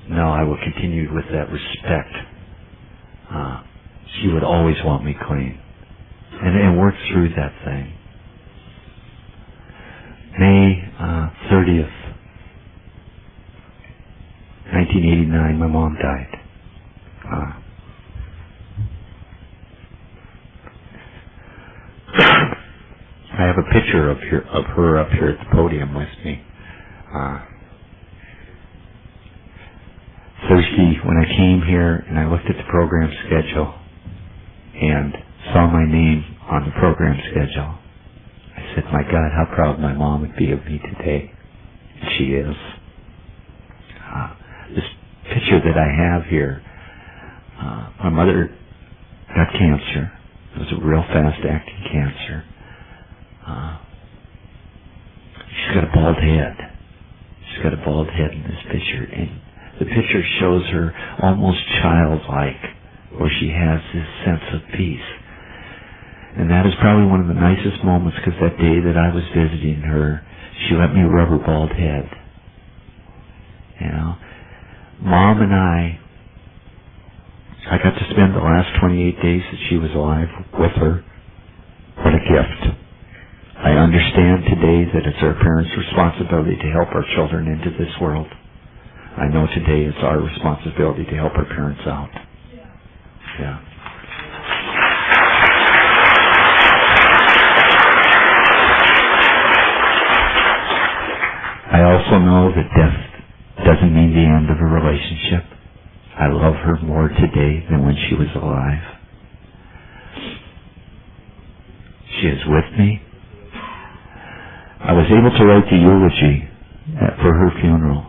No, I will continue with that respect. She would always want me clean. And work through that thing. May 30th, 1989, my mom died. I have a picture of her up here at the podium with me. Thursday, when I came here and I looked at the program schedule and saw my name on the program schedule, I said, my God, how proud my mom would be of me today. And she is. This picture that I have here, my mother got cancer. It was a real fast-acting cancer. She's got a bald head. She's got a bald head in this picture. And the picture shows her almost childlike, where she has this sense of peace. And that is probably one of the nicest moments, because that day that I was visiting her, she let me rub her bald head. You know, Mom and I got to spend the last 28 days that she was alive with her. What a gift. I understand today that it's our parents' responsibility to help our children into this world. I know today it's our responsibility to help our parents out. Yeah. I also know that death doesn't mean the end of a relationship. I love her more today than when she was alive. She is with me. I was able to write the eulogy for her funeral.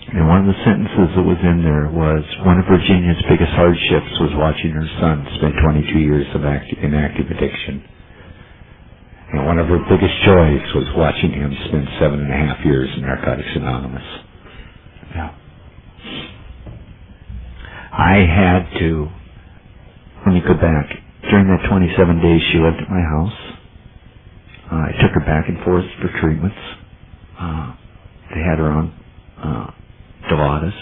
And one of the sentences that was in there was, one of Virginia's biggest hardships was watching her son spend 22 years in active addiction. And one of her biggest joys was watching him spend 7.5 years in Narcotics Anonymous. Yeah. I had to, let me go back. During that 27 days she lived at my house, I took her back and forth for treatments. They had her on Dilaudid.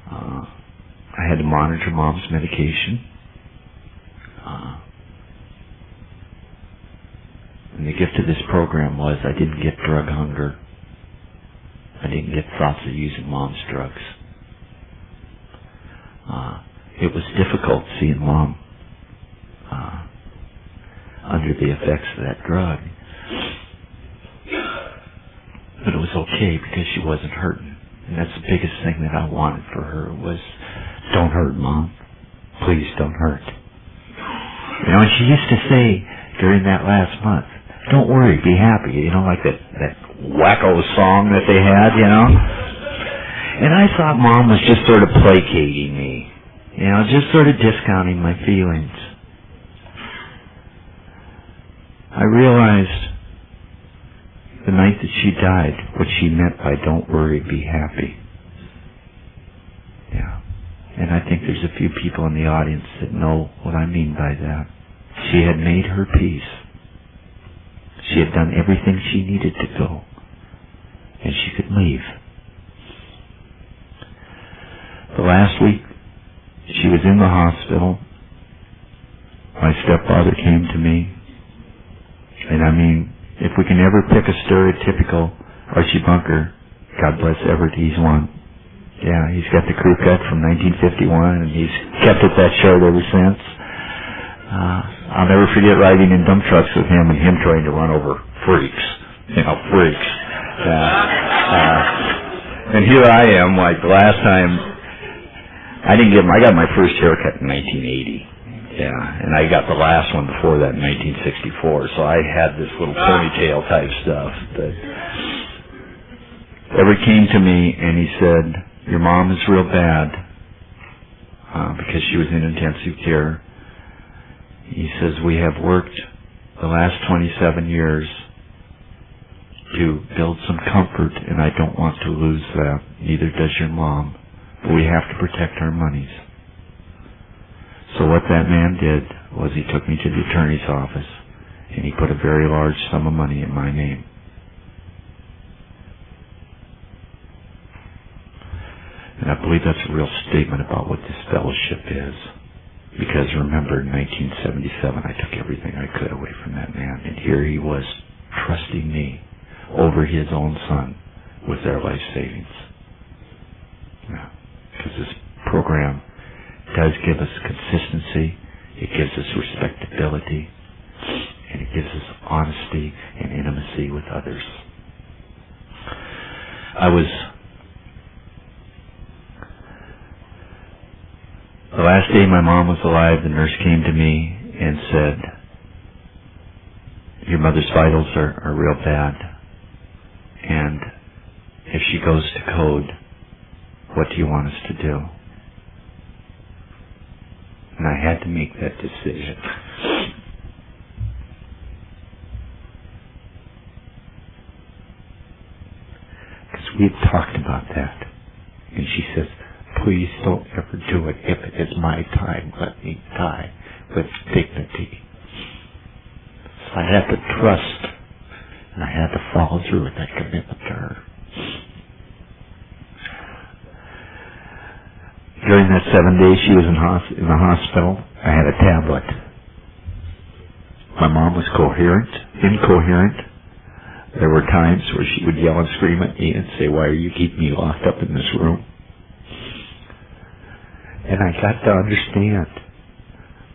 I had to monitor Mom's medication. And the gift of this program was I didn't get drug hunger. I didn't get thoughts of using Mom's drugs. It was difficult seeing Mom under the effects of that drug. But it was okay because she wasn't hurting. And that's the biggest thing that I wanted for her was, don't hurt, Mom. Please don't hurt. You know, and she used to say during that last month, don't worry, be happy. You know, like that wacko song that they had, you know. And I thought Mom was just sort of placating me. You know, just sort of discounting my feelings. I realized the night that she died what she meant by don't worry, be happy. Yeah. And I think there's a few people in the audience that know what I mean by that. She had made her peace. She had done everything she needed to go. And she could leave. The last week she was in the hospital, my stepfather came to me. And I mean, if we can ever pick a stereotypical Archie Bunker, God bless Everett, he's one. Yeah, he's got the crew cut from 1951, and he's kept it that short ever since. I'll never forget riding in dump trucks with him and him trying to run over freaks. You know, freaks. And here I am, like the last time, I got my first haircut in 1980. Yeah, and I got the last one before that in 1964, so I had this little ponytail type stuff. But Everett came to me and he said, your mom is real bad, because she was in intensive care. He says, we have worked the last 27 years to build some comfort, and I don't want to lose that. Neither does your mom. But we have to protect our monies. So what that man did was he took me to the attorney's office and he put a very large sum of money in my name. And I believe that's a real statement about what this fellowship is. Because remember, in 1977, I took everything I could away from that man. And here he was trusting me over his own son with their life savings. Yeah. Because this program does give us consistency, it gives us respectability, and it gives us honesty and intimacy with others. The last day my mom was alive, the nurse came to me and said, your mother's vitals are real bad, and if she goes to code, what do you want us to do? And I had to make that decision. Because we had talked about that. And she says, please don't ever do it. If it is my time, let me die with dignity. I had to trust, and I had to follow through with that commitment to her. During that 7 days she was in the hospital, I had a tablet. My mom was incoherent. There were times where she would yell and scream at me and say, "Why are you keeping me locked up in this room?" And I got to understand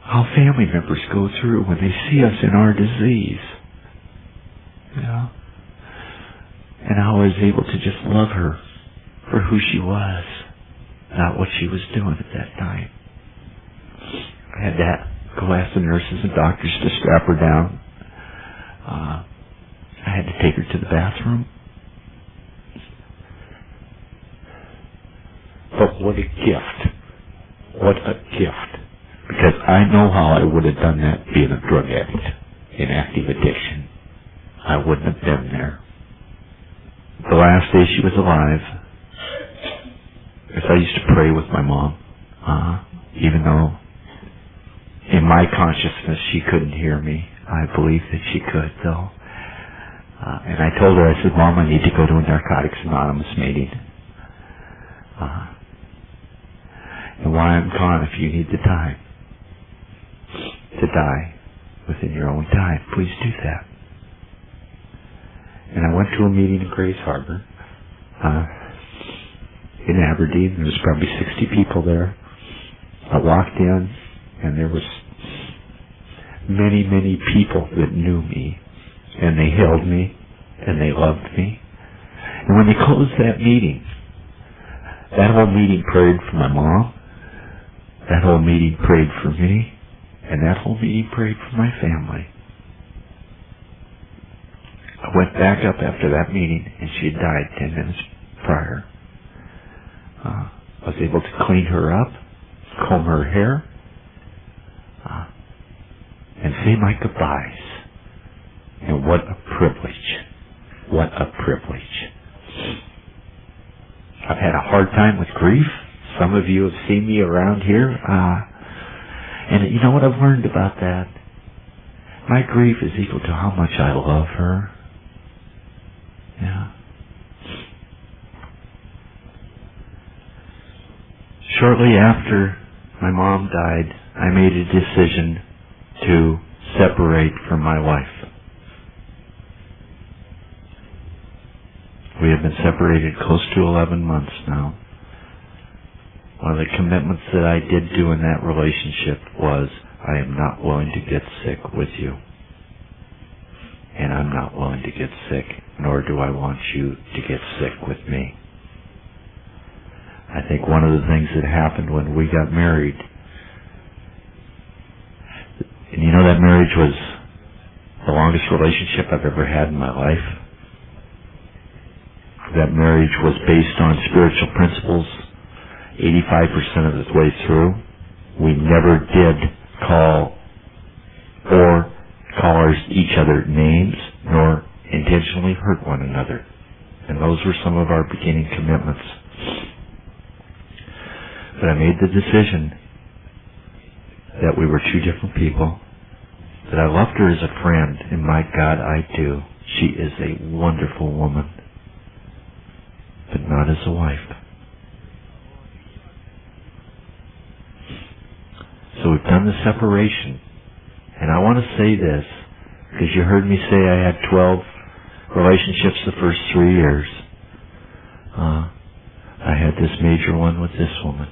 how family members go through when they see us in our disease. You know? And how I was able to just love her for who she was, not what she was doing at that time. I had to go ask the nurses and doctors to strap her down. I had to take her to the bathroom. But what a gift. What a gift. Because I know how I would have done that being a drug addict in active addiction. I wouldn't have been there. The last day she was alive, I used to pray with my mom, even though in my consciousness she couldn't hear me. I believed that she could, though. And I told her, I said, "Mom, I need to go to a Narcotics Anonymous meeting. And while I'm gone, if you need the time to die within your own time, please do that." And I went to a meeting in Grays Harbor, in Aberdeen. There was probably 60 people there. I walked in, and there was many, many people that knew me, and they held me, and they loved me. And when they closed that meeting, that whole meeting prayed for my mom, that whole meeting prayed for me, and that whole meeting prayed for my family. I went back up after that meeting, and she had died 10 minutes prior. I was able to clean her up, comb her hair, and say my goodbyes. And what a privilege. What a privilege. I've had a hard time with grief. Some of you have seen me around here. And you know what I've learned about that? My grief is equal to how much I love her. Yeah. Shortly after my mom died, I made a decision to separate from my wife. We have been separated close to 11 months now. One of the commitments that I did do in that relationship was, I am not willing to get sick with you. And I'm not willing to get sick, nor do I want you to get sick with me. I think one of the things that happened when we got married, and you know that marriage was the longest relationship I've ever had in my life. That marriage was based on spiritual principles 85% of the way through. We never did call each other names, nor intentionally hurt one another. And those were some of our beginning commitments. But I made the decision that we were two different people, that I loved her as a friend, and my God, I do. She is a wonderful woman, but not as a wife. So we've done the separation. And I want to say this, because you heard me say I had 12 relationships the first 3 years. I had this major one with this woman.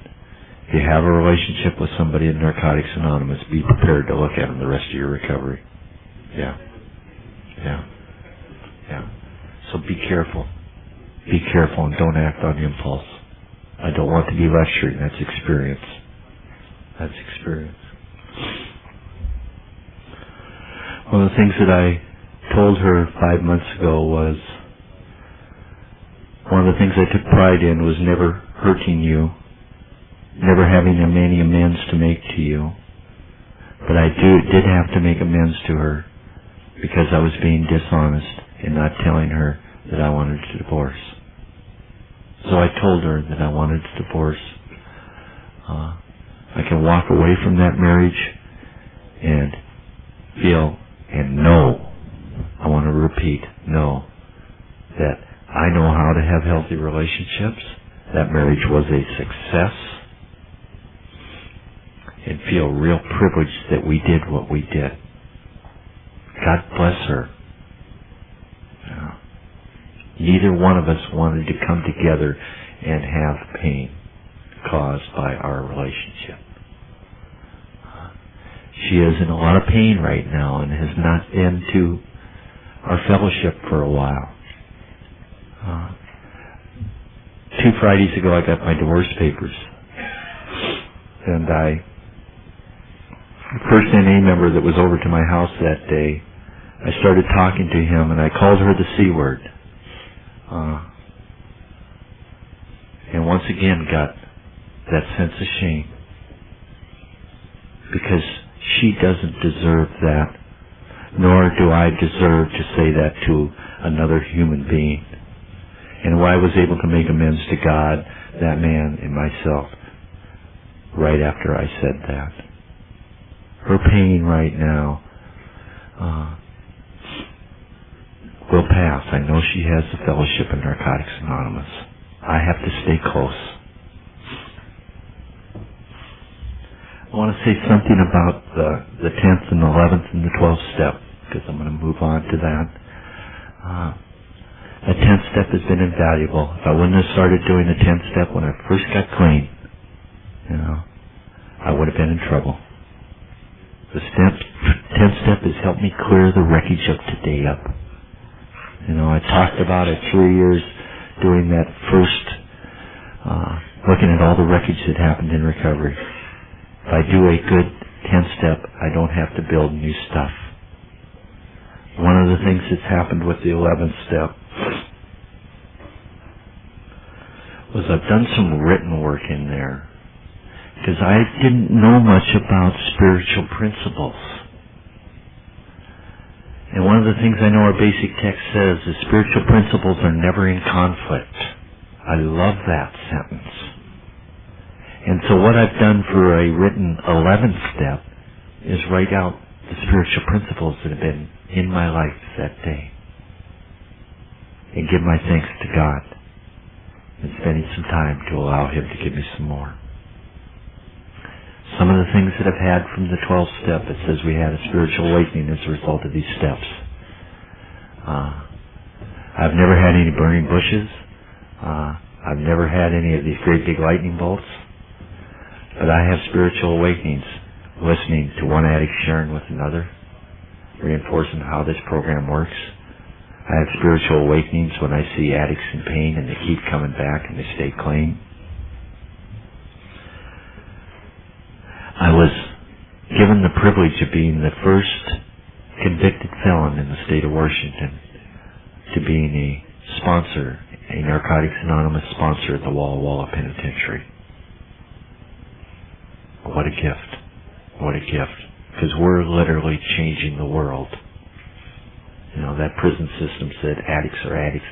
If you have a relationship with somebody in Narcotics Anonymous, be prepared to look at them the rest of your recovery. Yeah. So be careful. Be careful and don't act on impulse. I don't want to be lecturing. That's experience. That's experience. One of the things that I told her 5 months ago was, one of the things I took pride in was never hurting you, never having any amends to make to you. But I did have to make amends to her because I was being dishonest and not telling her that I wanted to divorce. So I told her that I wanted to divorce. I can walk away from that marriage and feel And know, I want to repeat, know that I know how to have healthy relationships. That marriage was a success. And feel real privileged that we did what we did. God bless her. Neither one of us wanted to come together and have pain caused by our relationship. She is in a lot of pain right now and has not been to our fellowship for a while. 2 Fridays ago I got my divorce papers. And the first NA member that was over to my house that day, I started talking to him and I called her the C word. And once again got that sense of shame. Because she doesn't deserve that, nor do I deserve to say that to another human being. And I was able to make amends to God, that man, and myself right after I said that. Her pain right now will pass. I know she has the fellowship in Narcotics Anonymous. I have to stay close. I want to say something about the 10th and 11th and the 12th step, because I'm going to move on to that. The 10th step has been invaluable. If I wouldn't have started doing the 10th step when I first got clean, I would have been in trouble. The 10th step has helped me clear the wreckage of today up. I talked about it 3 years doing that first, looking at all the wreckage that happened in recovery. If I do a good 10th step, I don't have to build new stuff. One of the things that's happened with the 11th step was I've done some written work in there because I didn't know much about spiritual principles. And one of the things I know our basic text says is spiritual principles are never in conflict. I love that sentence. And so what I've done for a written 11th step is write out the spiritual principles that have been in my life that day. And give my thanks to God. And spending some time to allow Him to give me some more. Some of the things that I've had from the 12th step, it says we had a spiritual awakening as a result of these steps. I've never had any burning bushes. I've never had any of these great big lightning bolts. But I have spiritual awakenings listening to one addict sharing with another, reinforcing how this program works. I have spiritual awakenings when I see addicts in pain and they keep coming back and they stay clean. I was given the privilege of being the first convicted felon in the state of Washington to being a sponsor, a Narcotics Anonymous sponsor at the Walla Walla Penitentiary. What a gift. What a gift. Because we're literally changing the world. That prison system said addicts are addicts.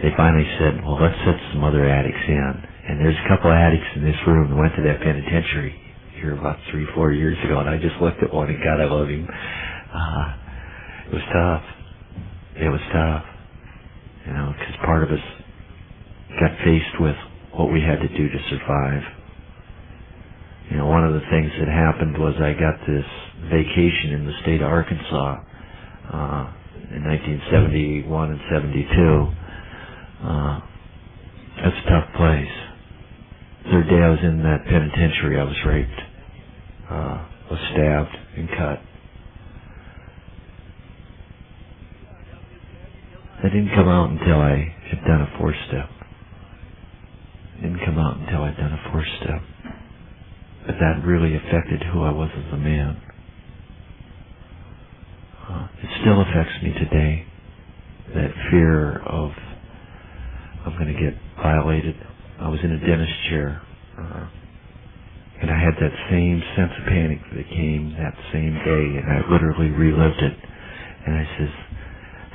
They finally said, well, let's set some other addicts in. And there's a couple of addicts in this room that went to that penitentiary here about 3-4 years ago, and I just looked at one and God, I love him. It was tough. It was tough. Because part of us got faced with what we had to do to survive. One of the things that happened was I got this vacation in the state of Arkansas in 1971 and 72. That's a tough place. Third day I was in that penitentiary, I was raped, was stabbed and cut. That didn't come out until I had done a 4-step. Didn't come out until I'd done a 4-step. But that really affected who I was as a man. It still affects me today. That fear of I'm going to get violated. I was in a dentist chair, and I had that same sense of panic that came that same day, and I literally relived it. And I says,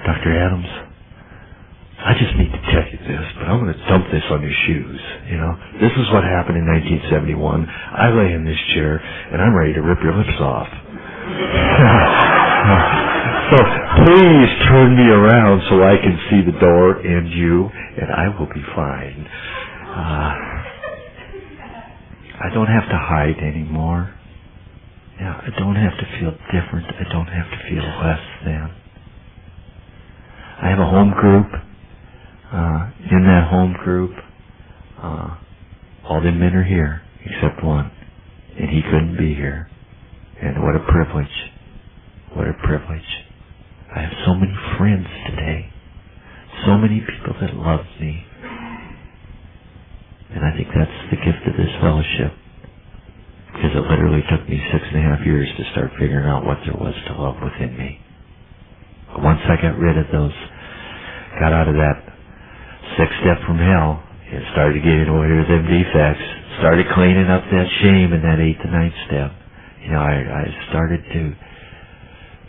Dr. Adams, I just need to tell you this, but I'm going to dump this on your shoes. This is what happened in 1971. I lay in this chair, and I'm ready to rip your lips off. So please turn me around so I can see the door and you, and I will be fine. I don't have to hide anymore. Yeah, I don't have to feel different. I don't have to feel less than. I have a home group. In that home group, all the men are here except one, and he couldn't be here. And what a privilege. What a privilege. I have so many friends today. So many people that love me. And I think that's the gift of this fellowship. Because it literally took me 6.5 years to start figuring out what there was to love within me. But once I got rid of those, got out of that 6th step from hell, and started getting away with them defects, started cleaning up that shame in that 8th and 9th step, I started to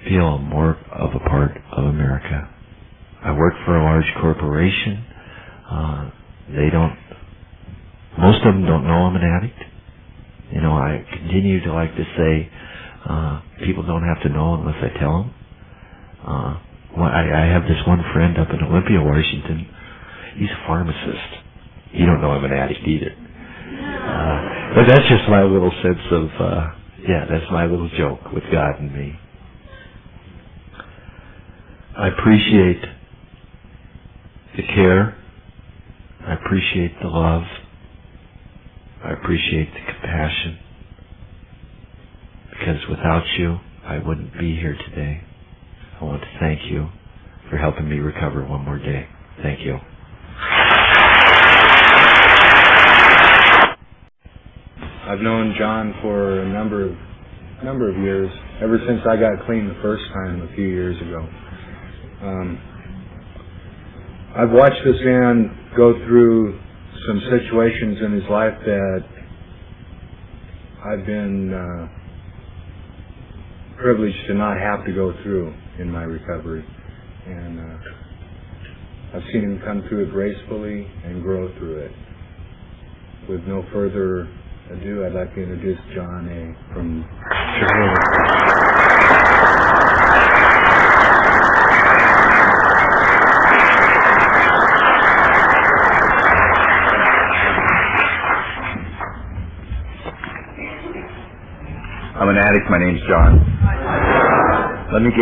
feel more of a part of America. I work for a large corporation. Most of them don't know I'm an addict. I continue to like to say, people don't have to know unless I tell them. I have this one friend up in Olympia, Washington. He's a pharmacist. He don't know I'm an addict either. But that's just my little sense of, that's my little joke with God and me. I appreciate the care. I appreciate the love. I appreciate the compassion. Because without you, I wouldn't be here today. I want to thank you for helping me recover one more day. Thank you. I've known John for a number of years, ever since I got clean the first time a few years ago. I've watched this man go through some situations in his life that I've been privileged to not have to go through in my recovery. And I've seen him come through it gracefully and grow through it. With no further ado, I'd like to introduce Jon A. from Chicago. I'm an addict. My name's John. Let me get